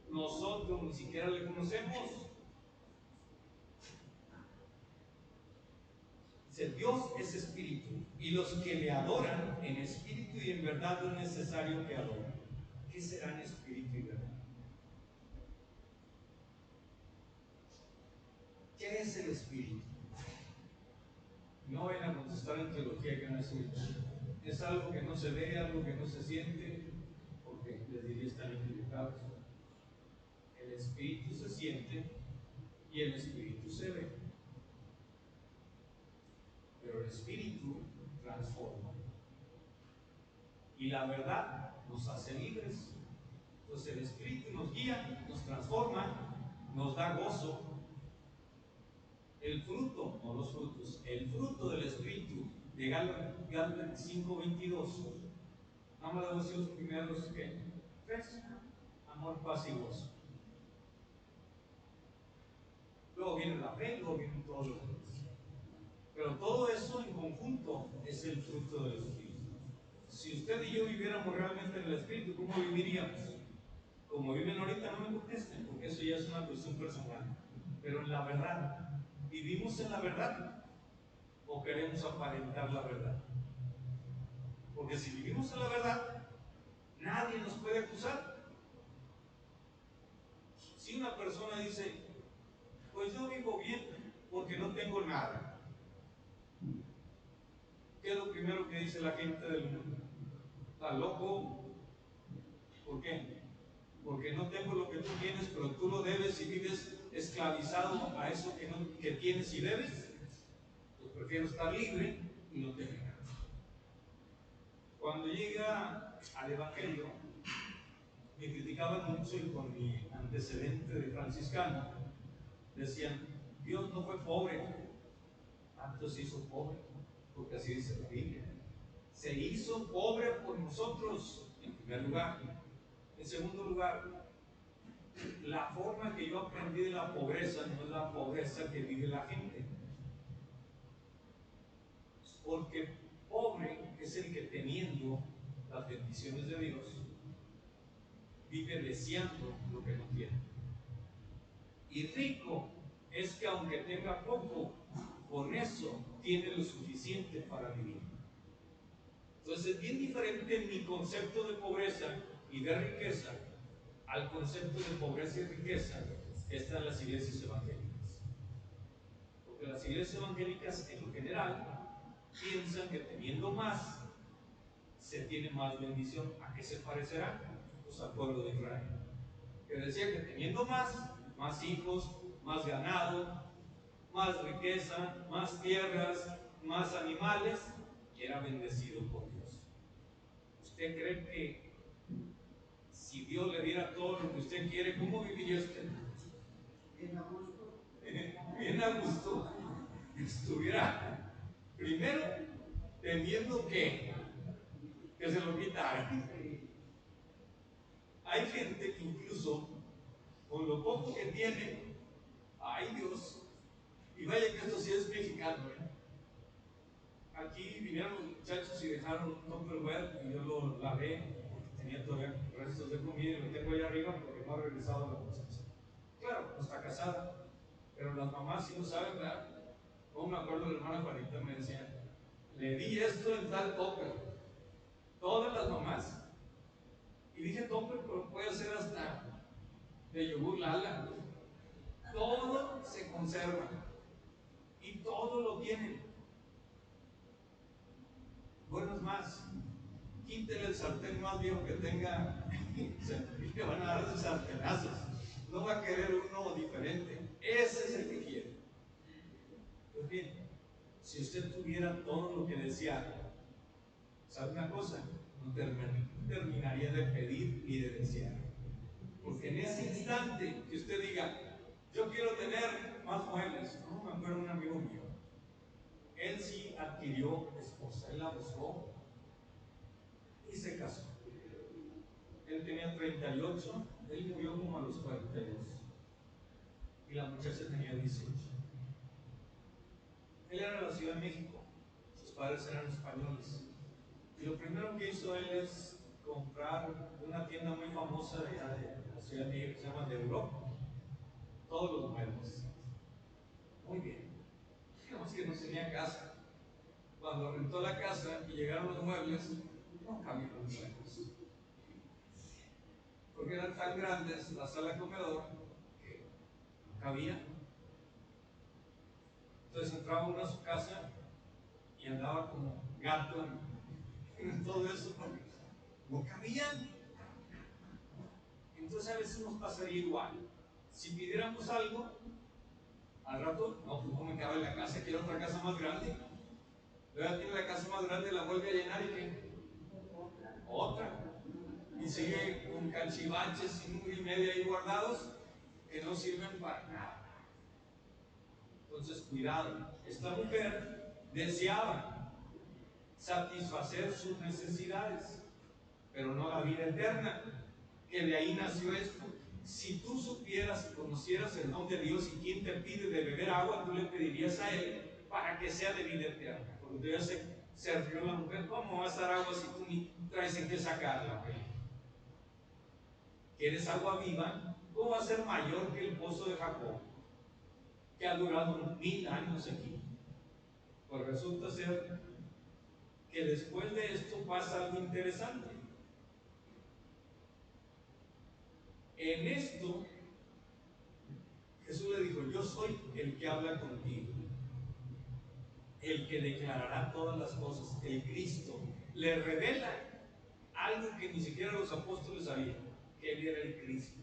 Nosotros ni siquiera le conocemos. Dice, Dios es espíritu, y los que le adoran en espíritu y en verdad no es necesario que adoren. ¿Qué será en espíritu y verdad? ¿Qué es el espíritu? No vayan a contestar en teología que no es suyo. Es algo que no se ve, algo que no se siente, porque les diría están equivocados. El espíritu se siente y el espíritu se ve. Pero el espíritu transforma. Y la verdad nos hace libres. Entonces el espíritu nos guía, nos transforma, nos da gozo. El fruto, no los frutos, el fruto del espíritu de Gálatas 5:22. Nada más debo decir los primeros que tres: amor, paz y gozo. Luego viene la fe, luego vienen todos los demás. Pero todo eso en conjunto es el fruto del espíritu. Si usted y yo viviéramos realmente en el espíritu, ¿cómo viviríamos? Como viven ahorita, no me contesten, porque eso ya es una cuestión personal. Pero en la verdad, ¿vivimos en la verdad o queremos aparentar la verdad? Porque si vivimos en la verdad, nadie nos puede acusar. Si una persona dice, pues yo vivo bien porque no tengo nada, ¿qué es lo primero que dice la gente del mundo? ¿Está loco? ¿Por qué? Porque no tengo lo que tú tienes, pero tú lo debes y vives esclavizado a eso que tienes y debes. Pues prefiero estar libre y no tener nada. Cuando llega al Evangelio, me criticaban mucho, y con mi antecedente de franciscano, decían, Dios no fue pobre, tanto se hizo pobre, porque así dice la Biblia. Se hizo pobre por nosotros, en primer lugar. En segundo lugar, la forma que yo aprendí de la pobreza no es la pobreza que vive la gente. Porque pobre es el que, teniendo las bendiciones de Dios, vive deseando lo que no tiene. Y rico es que aunque tenga poco, con eso tiene lo suficiente para vivir. Entonces es bien diferente mi concepto de pobreza y de riqueza al concepto de pobreza y riqueza que está en las iglesias evangélicas. Porque las iglesias evangélicas en general piensan que teniendo más se tiene más bendición. ¿A qué se parecerá? Pues al pueblo de Israel, que decía que teniendo más hijos, más ganado, más riqueza, más tierras, más animales, y era bendecido por Dios. ¿Usted cree que si Dios le diera todo lo que usted quiere, cómo viviría usted? Bien a gusto. Bien a gusto. Estuviera primero temiendo que se lo quitaran. Hay gente que incluso con lo poco que tiene, ay Dios, y vaya que esto sí es mexicano, ¿eh? Aquí vinieron los muchachos y dejaron un Tupperware y yo lo lavé porque tenía todavía restos de comida y lo tengo allá arriba porque no ha regresado la muchacha. Claro, no está casada, pero las mamás sí lo saben, ¿verdad? Como me acuerdo, la hermana Juanita me decía, le di esto en tal topper, todas las mamás. Y dije topper, pero puede ser hasta de yogur Lala. Todo se conserva y todo lo tienen. Bueno, es más, quítele el sartén más viejo que tenga y le van a dar esos sartenazos. No va a querer uno diferente. Ese es el que quiere. Pues bien, si usted tuviera todo lo que deseara, ¿sabe una cosa? No terminaría de pedir ni de desear. Porque en ese instante que usted diga, yo quiero tener más muebles, no, me acuerdo un amigo mío, él sí adquirió esposa, él la buscó y se casó. Él tenía 38, él murió como a los 42 y la muchacha tenía 18. Él era de la Ciudad de México, sus padres eran españoles. Y lo primero que hizo él es comprar una tienda muy famosa de allá de la Ciudad de México, que se llama de Europa, todos los muebles. Muy bien. Digamos que no tenía casa. Cuando rentó la casa y llegaron los muebles, no cabían los muebles. Porque eran tan grandes la sala comedor que no cabía. Entonces entraba uno a su casa y andaba como gato en todo eso porque no cabían. Entonces a veces nos pasaría igual. Si pidiéramos algo, al rato, no, pues no me cabe en la casa, quiero otra casa más grande. Luego tiene la casa más grande, la vuelve a llenar y ¿qué? Otra. Y sigue con cachivaches y media ahí guardados que no sirven para nada. Entonces, cuidado. Esta mujer deseaba satisfacer sus necesidades, pero no la vida eterna, que de ahí nació esto. Si tú supieras y conocieras el don de Dios y quién te pide de beber agua, tú le pedirías a Él para que sea de vida eterna. Porque tú ya se rió la mujer, ¿cómo vas a dar agua si tú ni traes en qué sacarla? ¿Quieres agua viva? ¿Cómo va a ser mayor que el pozo de Jacob, que ha durado 1000 años aquí? Pues resulta ser que después de esto pasa algo interesante. En esto, Jesús le dijo, yo soy el que habla contigo, el que declarará todas las cosas, el Cristo. Le revela algo que ni siquiera los apóstoles sabían, que Él era el Cristo.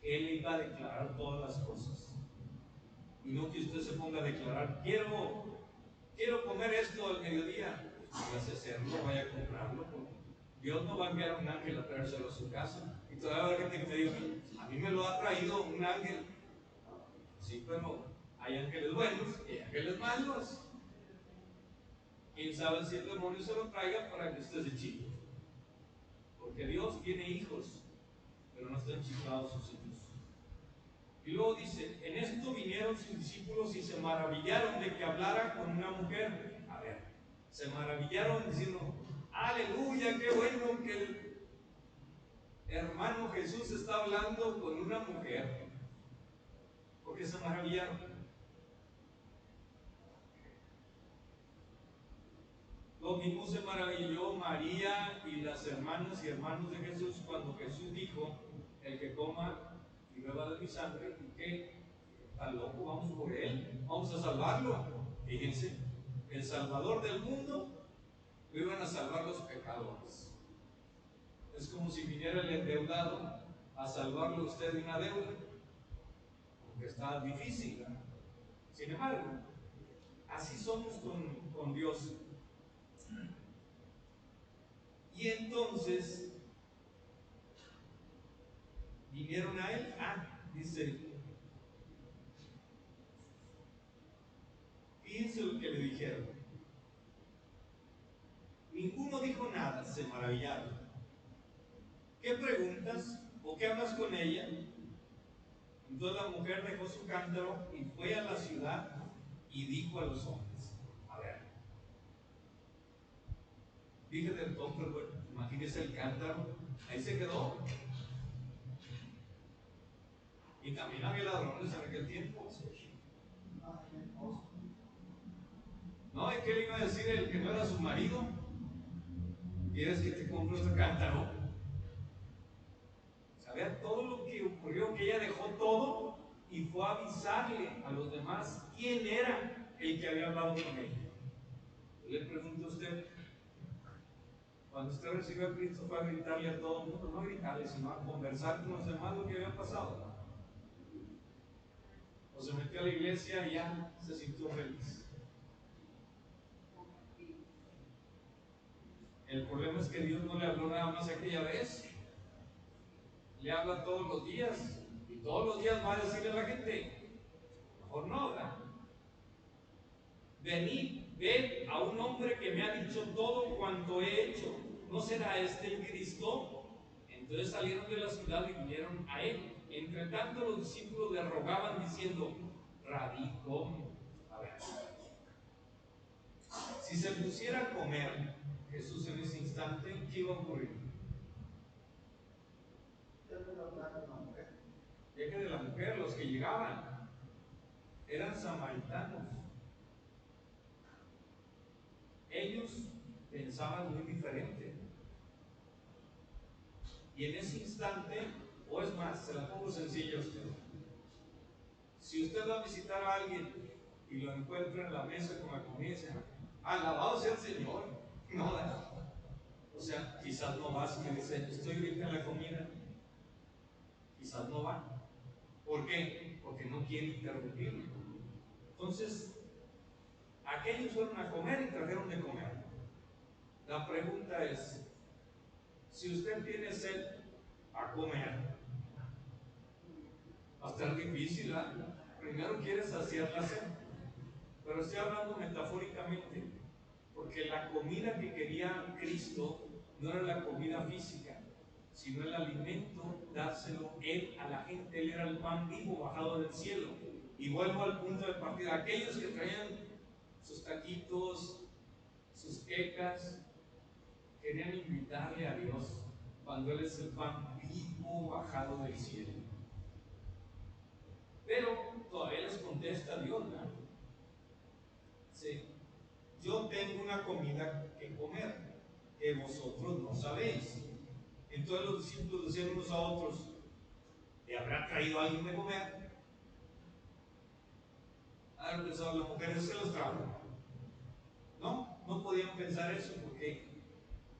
Él iba a declarar todas las cosas. Y no que usted se ponga a declarar, quiero comer esto al mediodía. Pues a hacerlo, vaya a comprarlo, porque Dios no va a enviar a un ángel a traérselo a su casa. Y todavía va a haber gente que me diga, a mí me lo ha traído un ángel. Sí, pero hay ángeles buenos y hay ángeles malos. Quién sabe si el demonio se lo traiga para que usted se chique. Porque Dios tiene hijos, pero no están chicados sus hijos. Y luego dice, en esto vinieron sus discípulos y se maravillaron de que hablara con una mujer. A ver, se maravillaron diciendo, aleluya, qué bueno que el hermano Jesús está hablando con una mujer. ¿Por qué se maravillaron? Lo mismo se maravilló María y las hermanas y hermanos de Jesús cuando Jesús dijo: el que coma y beba de mi sangre, ¿y qué? Está loco, vamos por él, vamos a salvarlo. Fíjense, el Salvador del mundo lo iban a salvar los pecadores. Es como si viniera el endeudado a salvarlo a usted de una deuda, porque está difícil, ¿verdad? Sin embargo, así somos con Dios. Y entonces vinieron a él. Dice, fíjense lo que le dijeron. Ninguno dijo nada, se maravillaron. ¿Qué preguntas? ¿O qué hablas con ella? Entonces la mujer dejó su cántaro y fue a la ciudad y dijo a los hombres: a ver, fíjate entonces, bueno, imagínese el cántaro, ahí se quedó. Y también había ladrones en aquel tiempo. ¿No? ¿Y qué le iba a decir el que no era su marido? ¿Quieres que te compre otro cántaro? Sabía todo lo que ocurrió, que ella dejó todo y fue a avisarle a los demás quién era el que había hablado con ella. Le pregunto a usted, cuando usted recibió a Cristo, ¿fue a gritarle a todo el mundo? No a gritarle, sino a conversar con los demás lo que había pasado. O se metió a la iglesia y ya se sintió feliz. El problema es que Dios no le habló nada más aquella vez. Le habla todos los días. Y todos los días va a decirle a la gente: mejor no, ¿verdad? Venid, ven a un hombre que me ha dicho todo cuanto he hecho. ¿No será este el Cristo? Entonces salieron de la ciudad y vinieron a él. Entre tanto los discípulos le rogaban diciendo: Rabí, come. A ver, si se pusiera a comer Jesús en ese instante, ¿qué iba a ocurrir? Deje de la mujer, los que llegaban eran samaritanos. Ellos pensaban muy diferente. Y en ese instante, o es más, se la pongo sencilla a usted. Si usted va a visitar a alguien y lo encuentra en la mesa con la comida y dice: alabado sea el Señor, no, o sea, quizás no va. Si me dice: estoy ahorita en la comida, quizás no va. ¿Por qué? Porque no quiere interrumpirme. Entonces, aquellos fueron a comer y trajeron de comer. La pregunta es: si usted tiene sed a comer, va a estar difícil, ¿verdad? Primero quieres saciar la sed. Pero estoy hablando metafóricamente, porque la comida que quería Cristo no era la comida física, sino el alimento, dárselo Él a la gente. Él era el pan vivo bajado del cielo. Y vuelvo al punto de partida: aquellos que traían sus taquitos, sus quecas, querían invitarle a Dios cuando Él es el pan vivo bajado del cielo. Pero todavía les contesta Dios, ¿no? Sí. Yo tengo una comida que comer, que vosotros no sabéis. Entonces los discípulos decían unos a otros: ¿le habrá traído a alguien de comer? Ahora pensaban, las mujeres se los trajo. No, no podían pensar eso, porque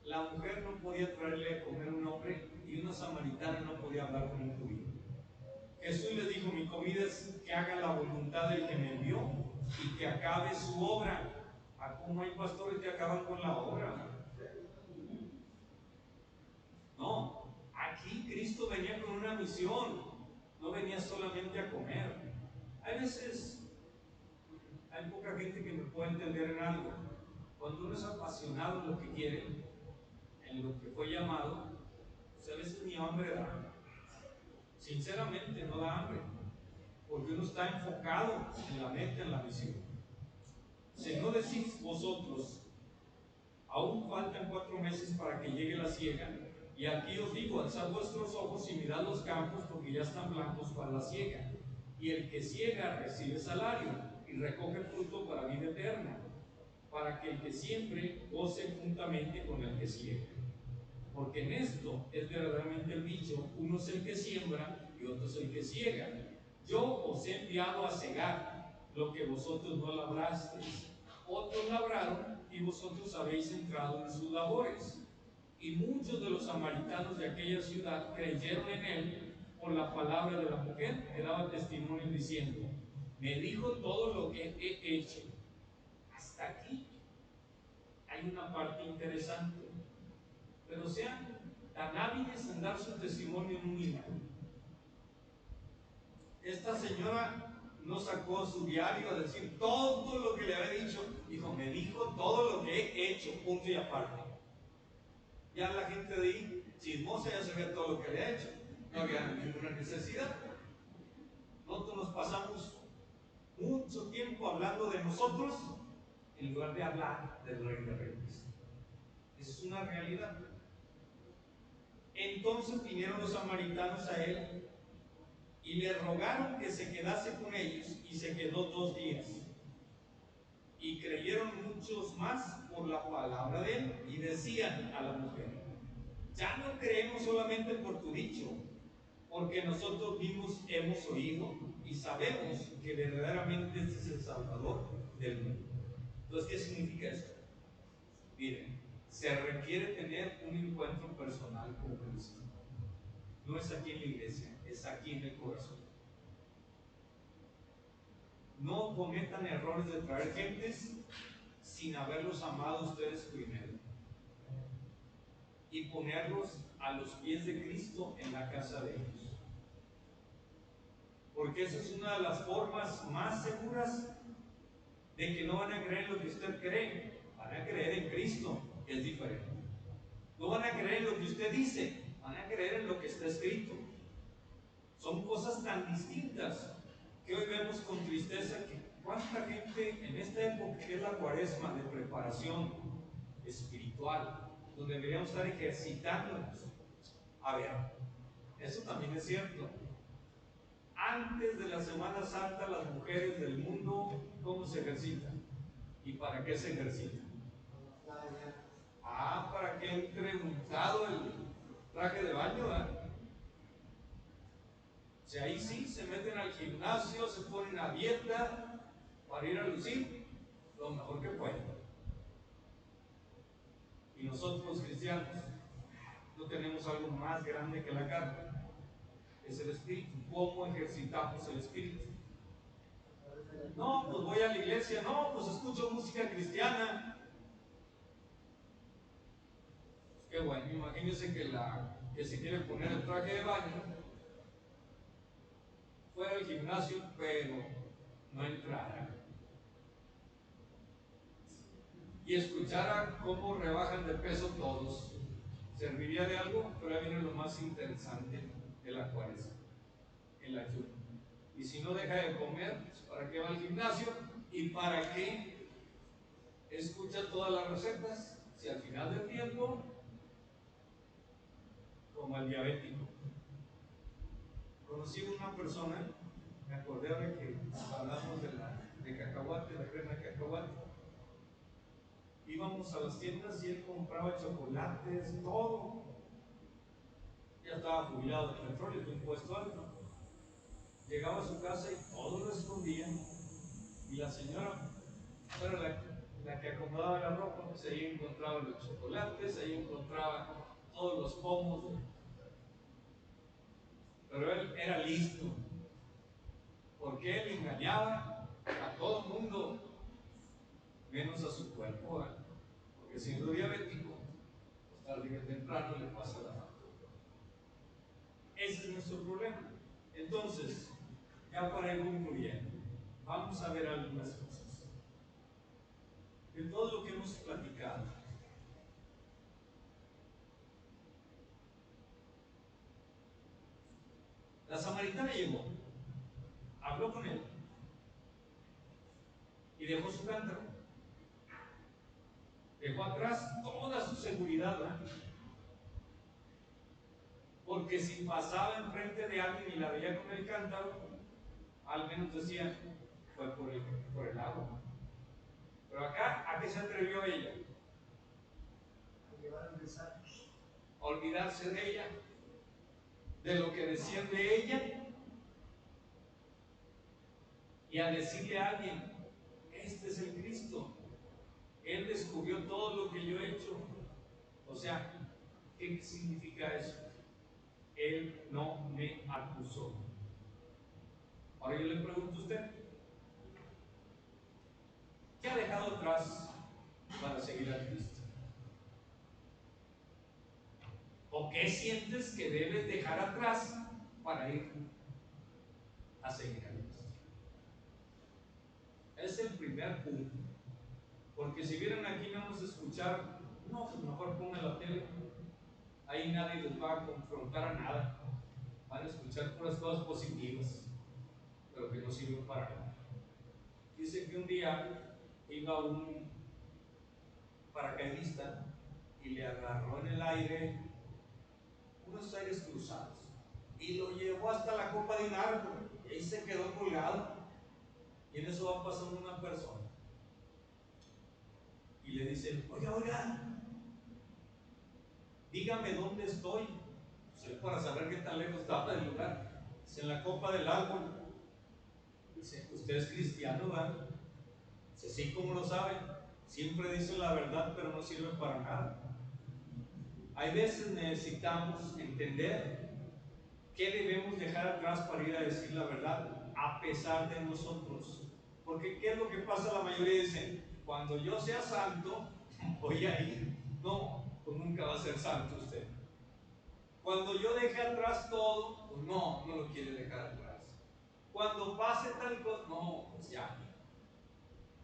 la mujer no podía traerle a comer a un hombre y una samaritana no podía hablar con un judío. Jesús les dijo: mi comida es que haga la voluntad del que me envió y que acabe su obra. ¿A cómo hay pastores que acaban con la obra? No, aquí Cristo venía con una misión, no venía solamente a comer. Hay veces, hay poca gente que me puede entender en algo. Cuando uno es apasionado en lo que quiere, en lo que fue llamado, pues a veces ni hambre da. Sinceramente no da hambre, porque uno está enfocado en la meta, en la misión. Si no decís vosotros: aún faltan 4 meses para que llegue la siega, y aquí os digo: alzad vuestros ojos y mirad los campos, porque ya están blancos para la siega. Y el que siega recibe salario y recoge fruto para vida eterna, para que el que siembre goce juntamente con el que ciega. Porque en esto es verdaderamente el dicho: uno es el que siembra y otro es el que ciega. Yo os he enviado a cegar lo que vosotros no labrasteis. Otros labraron y vosotros habéis entrado en sus labores. Y muchos de los samaritanos de aquella ciudad creyeron en él por la palabra de la mujer que daba testimonio diciendo: me dijo todo lo que he hecho. Hasta aquí hay una parte interesante. Pero sean tan hábiles en dar su testimonio en un libro. Esta señora no sacó su diario a decir todo lo que le había dicho. Dijo: me dijo todo lo que he hecho, punto y aparte. Ya la gente de ahí, chismosa, ya sabía todo lo que le ha hecho. No había ninguna necesidad. Nosotros nos pasamos mucho tiempo hablando de nosotros en lugar de hablar del Rey de Reyes. Es una realidad. Entonces vinieron los samaritanos a él y le rogaron que se quedase con ellos, y se quedó 2 días. Y creyeron muchos más por la palabra de él, y decían a la mujer: ya no creemos solamente por tu dicho, porque nosotros mismos hemos oído y sabemos que verdaderamente este es el Salvador del mundo. Entonces, ¿qué significa esto? Miren, se requiere tener un encuentro personal con Cristo. No es aquí en la iglesia, es aquí en el corazón. No cometan errores de traer gentes sin haberlos amado ustedes primero y ponerlos a los pies de Cristo en la casa de ellos. Porque esa es una de las formas más seguras de que no van a creer en lo que usted cree, van a creer en Cristo, que es diferente. No van a creer en lo que usted dice, van a creer en lo que está escrito. Son cosas tan distintas que hoy vemos con tristeza que cuánta gente en esta época que es la cuaresma de preparación espiritual, donde deberíamos estar ejercitándonos. A ver, eso también es cierto. Antes de la Semana Santa, las mujeres del mundo, ¿cómo se ejercitan? ¿Y para qué se ejercitan? Para que entre untado el traje de baño, ¿verdad? O sea, ahí sí se meten al gimnasio, se ponen a dieta para ir a lucir lo mejor que pueden. Y nosotros los cristianos no tenemos algo más grande que la carne, es el espíritu. ¿Cómo ejercitamos el espíritu? No, pues voy a la iglesia, no, pues escucho música cristiana. Pues qué bueno, imagínense que se quiere poner el traje de baño, fuera del gimnasio, pero no entrara. Y escuchara cómo rebajan de peso todos. ¿Serviría de algo? Pero ahí viene lo más interesante de la cuaresma, el ayuno. Y si no deja de comer, pues ¿para qué va al gimnasio? ¿Y para qué escucha todas las recetas? Si al final del tiempo, como el diabético. Conocí una persona, me acordé ahora que hablamos de cacahuate, la crema de cacahuate. Íbamos a las tiendas y él compraba chocolates, todo. Ya estaba jubilado del petróleo, de un puesto alto. Llegaba a su casa y todo lo escondía. Y la señora era la que acomodaba la ropa, pues ahí encontraba los chocolates, ahí encontraba todos los pomos. Pero él era listo, porque él engañaba a todo el mundo, menos a su cuerpo, ¿eh? Porque siendo diabético, pues tarde que temprano le pasa la factura. Ese es nuestro problema. Entonces, ya para ir concluyendo, vamos a ver algunas cosas. De todo lo que hemos platicado, la samaritana llegó, habló con él y dejó su cántaro. Dejó atrás toda su seguridad, ¿verdad? Porque si pasaba enfrente de alguien y la veía con el cántaro, al menos decía, fue por el agua. Pero acá, ¿a qué se atrevió ella? A llevar el mensaje. A olvidarse de ella, de lo que decían de ella, y a decirle a alguien, este es el Cristo. Él descubrió todo lo que yo he hecho. O sea, ¿qué significa eso? Él no me acusó. Ahora yo le pregunto a usted, ¿qué ha dejado atrás para seguir a Cristo? ¿O qué sientes que debes dejar atrás para ir a seguir a Cristo? Es el primer punto. Porque si vienen aquí no vamos a escuchar, no, pues mejor pongan la tele. Ahí nadie les va a confrontar a nada. Van a escuchar puras cosas positivas, pero que no sirven para nada. Dice que un día iba un paracaidista y le agarró en el aire unos aires cruzados y lo llevó hasta la copa de un árbol y ahí se quedó colgado. Y en eso va pasando una persona y le dice, oiga, dígame dónde estoy. Pues él, para saber qué tan lejos estaba del lugar, dice, en la copa del árbol. Dice, usted es cristiano, ¿verdad? Dice, sí, ¿cómo lo sabe? Siempre dice la verdad, pero no sirve para nada. Hay veces necesitamos entender qué debemos dejar atrás para ir a decir la verdad, a pesar de nosotros. Porque ¿qué es lo que pasa? La mayoría dicen, cuando yo sea santo, voy a ir. No, pues nunca va a ser santo usted. Cuando yo deje atrás todo, pues no lo quiere dejar atrás. Cuando pase tal cosa, no, pues ya.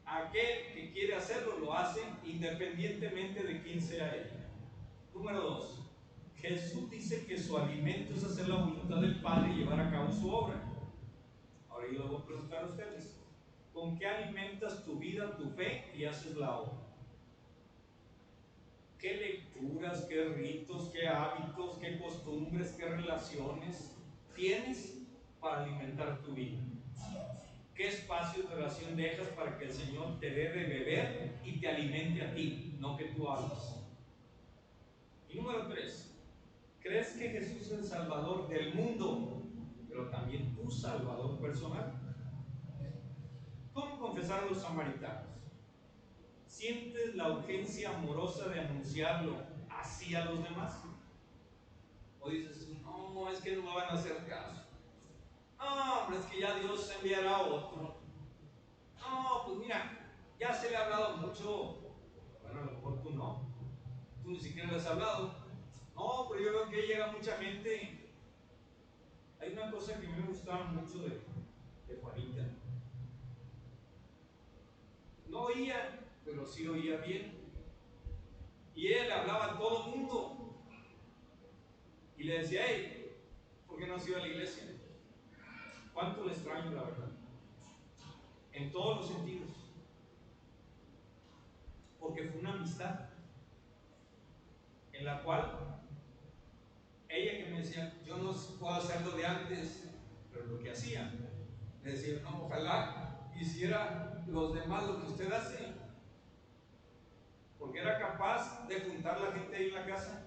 Aquel que quiere hacerlo, lo hace independientemente de quién sea él. Número 2. Jesús dice que su alimento es hacer la voluntad del Padre y llevar a cabo su obra. Ahora yo les voy a preguntar a ustedes, ¿con qué alimentas tu vida, tu fe y haces la obra? ¿Qué lecturas, qué ritos, qué hábitos, qué costumbres, qué relaciones tienes para alimentar tu vida? ¿Qué espacio de oración dejas para que el Señor te dé de beber y te alimente a ti, no que tú hables? Y número 3, ¿crees que Jesús es el Salvador del mundo, pero también tu Salvador personal? ¿Cómo confesaron los samaritanos? ¿Sientes la urgencia amorosa de anunciarlo así a los demás? ¿O dices, no, es que no me van a hacer caso? No, hombre, es que ya Dios enviará a otro. No, pues mira, ya se le ha hablado mucho. Bueno, a lo mejor tú no. Tú ni siquiera le has hablado. No, pero yo veo que llega mucha gente. Hay una cosa que me gustaba mucho de Juanita. No oía, pero sí oía bien. Y ella le hablaba a todo el mundo. Y le decía, hey, ¿por qué no has ido a la iglesia? ¿Cuánto le extraño, la verdad? En todos los sentidos. Porque fue una amistad en la cual ella que me decía, yo no puedo hacer lo de antes, pero lo que hacía, le decía, no, ojalá hiciera los demás lo que usted hace, porque era capaz de juntar la gente ahí en la casa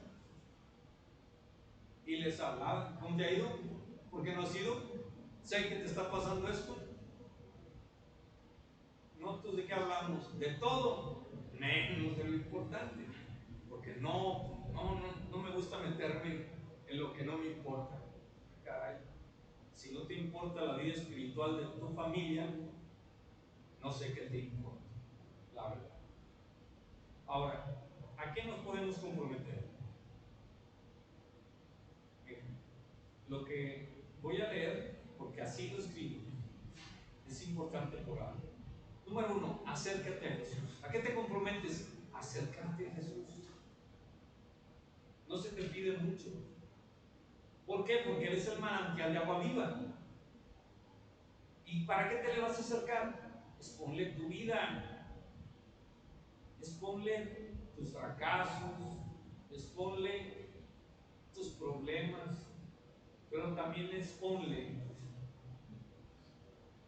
y les hablaba, ¿cómo te ha ido? ¿Por qué no has ido? Sé que te está pasando esto. ¿Nosotros de qué hablamos? De todo, menos de lo importante, porque no me gusta meterme en lo que no me importa. Caray, si no te importa la vida espiritual de tu familia, no sé qué te importa, la verdad. Ahora, ¿a qué nos podemos comprometer? Lo que voy a leer, porque así lo escribo, es importante por algo. Número 1, acércate a Jesús. ¿A qué te comprometes? Acércate a Jesús. No se te pide mucho. ¿Por qué? Porque Él es el manantial de agua viva. ¿Y para qué te le vas a acercar? Exponle tu vida. Exponle tus fracasos. Exponle tus problemas. Pero también exponle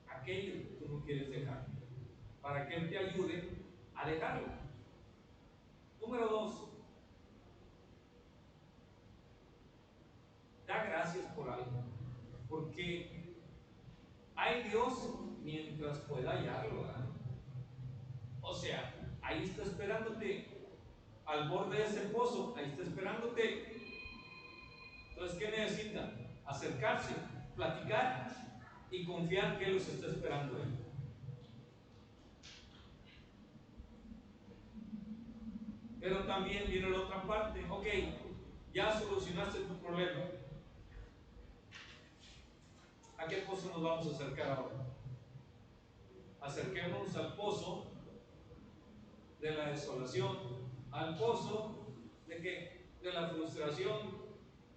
aquello que tú no quieres dejar. Para que Él te ayude a dejarlo. Número 2, da gracias por algo, porque hay Dios mientras pueda hallarlo, ¿verdad? O sea, ahí está esperándote, al borde de ese pozo, ahí está esperándote. Entonces, ¿qué necesita? Acercarse, platicar y confiar que Él los está esperando ahí. Pero también viene la otra parte. Ok, ya solucionaste tu problema. ¿A qué pozo nos vamos a acercar ahora? Acerquémonos al pozo de la desolación, al pozo de que de la frustración.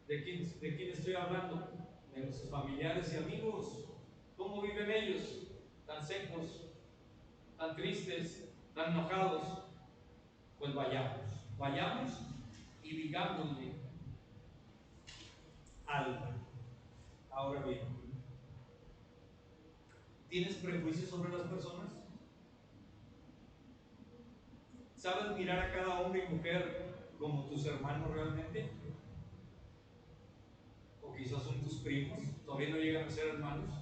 ¿De quién estoy hablando? De nuestros familiares y amigos. ¿Cómo viven ellos? Tan secos, tan tristes, tan enojados. Pues vayamos y digámosle algo. Ahora bien, ¿tienes prejuicios sobre las personas? ¿Sabes mirar a cada hombre y mujer como tus hermanos realmente? ¿O quizás son tus primos? ¿Todavía no llegan a ser hermanos?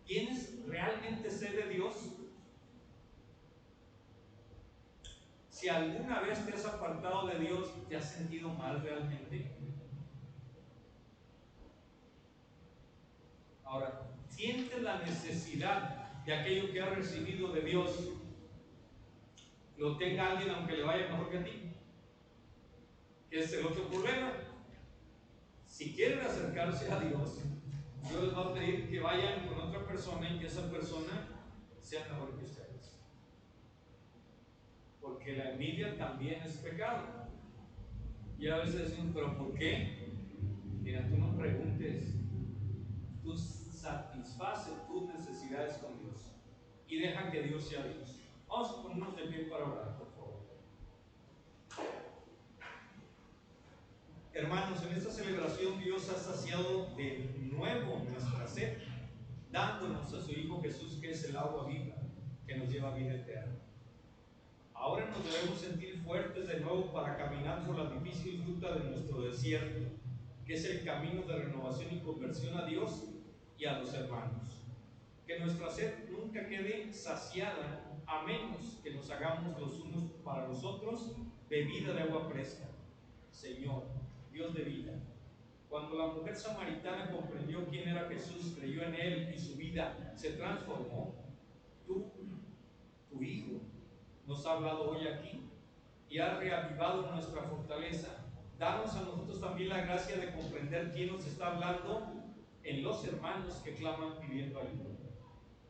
¿Tienes realmente sed de Dios? Si alguna vez te has apartado de Dios, ¿te has sentido mal realmente? Ahora, ¿sientes la necesidad de aquello que has recibido de Dios? Lo tenga alguien aunque le vaya mejor que a ti. ¿Qué es el otro problema? Si quieren acercarse a Dios, Dios les va a pedir que vayan con otra persona y que esa persona sea mejor que ustedes. Porque la envidia también es pecado. Y a veces decimos, ¿pero por qué? Mira, tú no preguntes. Tú satisface tus necesidades con Dios y deja que Dios sea Dios. Vamos a ponernos de pie para orar, por favor. Hermanos, en esta celebración Dios ha saciado de nuevo nuestra sed, dándonos a su Hijo Jesús, que es el agua viva, que nos lleva a vida eterna. Ahora nos debemos sentir fuertes de nuevo para caminar por la difícil ruta de nuestro desierto, que es el camino de renovación y conversión a Dios y a los hermanos. Que nuestra sed nunca quede saciada, a menos que nos hagamos los unos para los otros bebida de agua fresca. Señor, Dios de vida, cuando la mujer samaritana comprendió quién era Jesús, creyó en Él y su vida se transformó, tú, tu Hijo, nos ha hablado hoy aquí y ha reavivado nuestra fortaleza. Danos a nosotros también la gracia de comprender quién nos está hablando en los hermanos que claman pidiendo ayuda.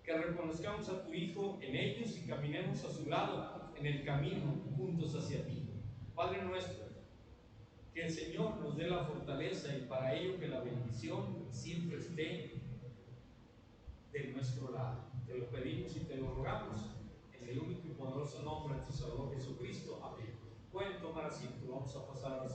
Que reconozcamos a tu Hijo en ellos y caminemos a su lado en el camino juntos hacia ti. Padre nuestro, que el Señor nos dé la fortaleza y para ello que la bendición siempre esté de nuestro lado. Te lo pedimos y te lo rogamos en el único y poderoso nombre de tu Salvador Jesucristo. Amén. Pueden tomar asiento, vamos a pasar a la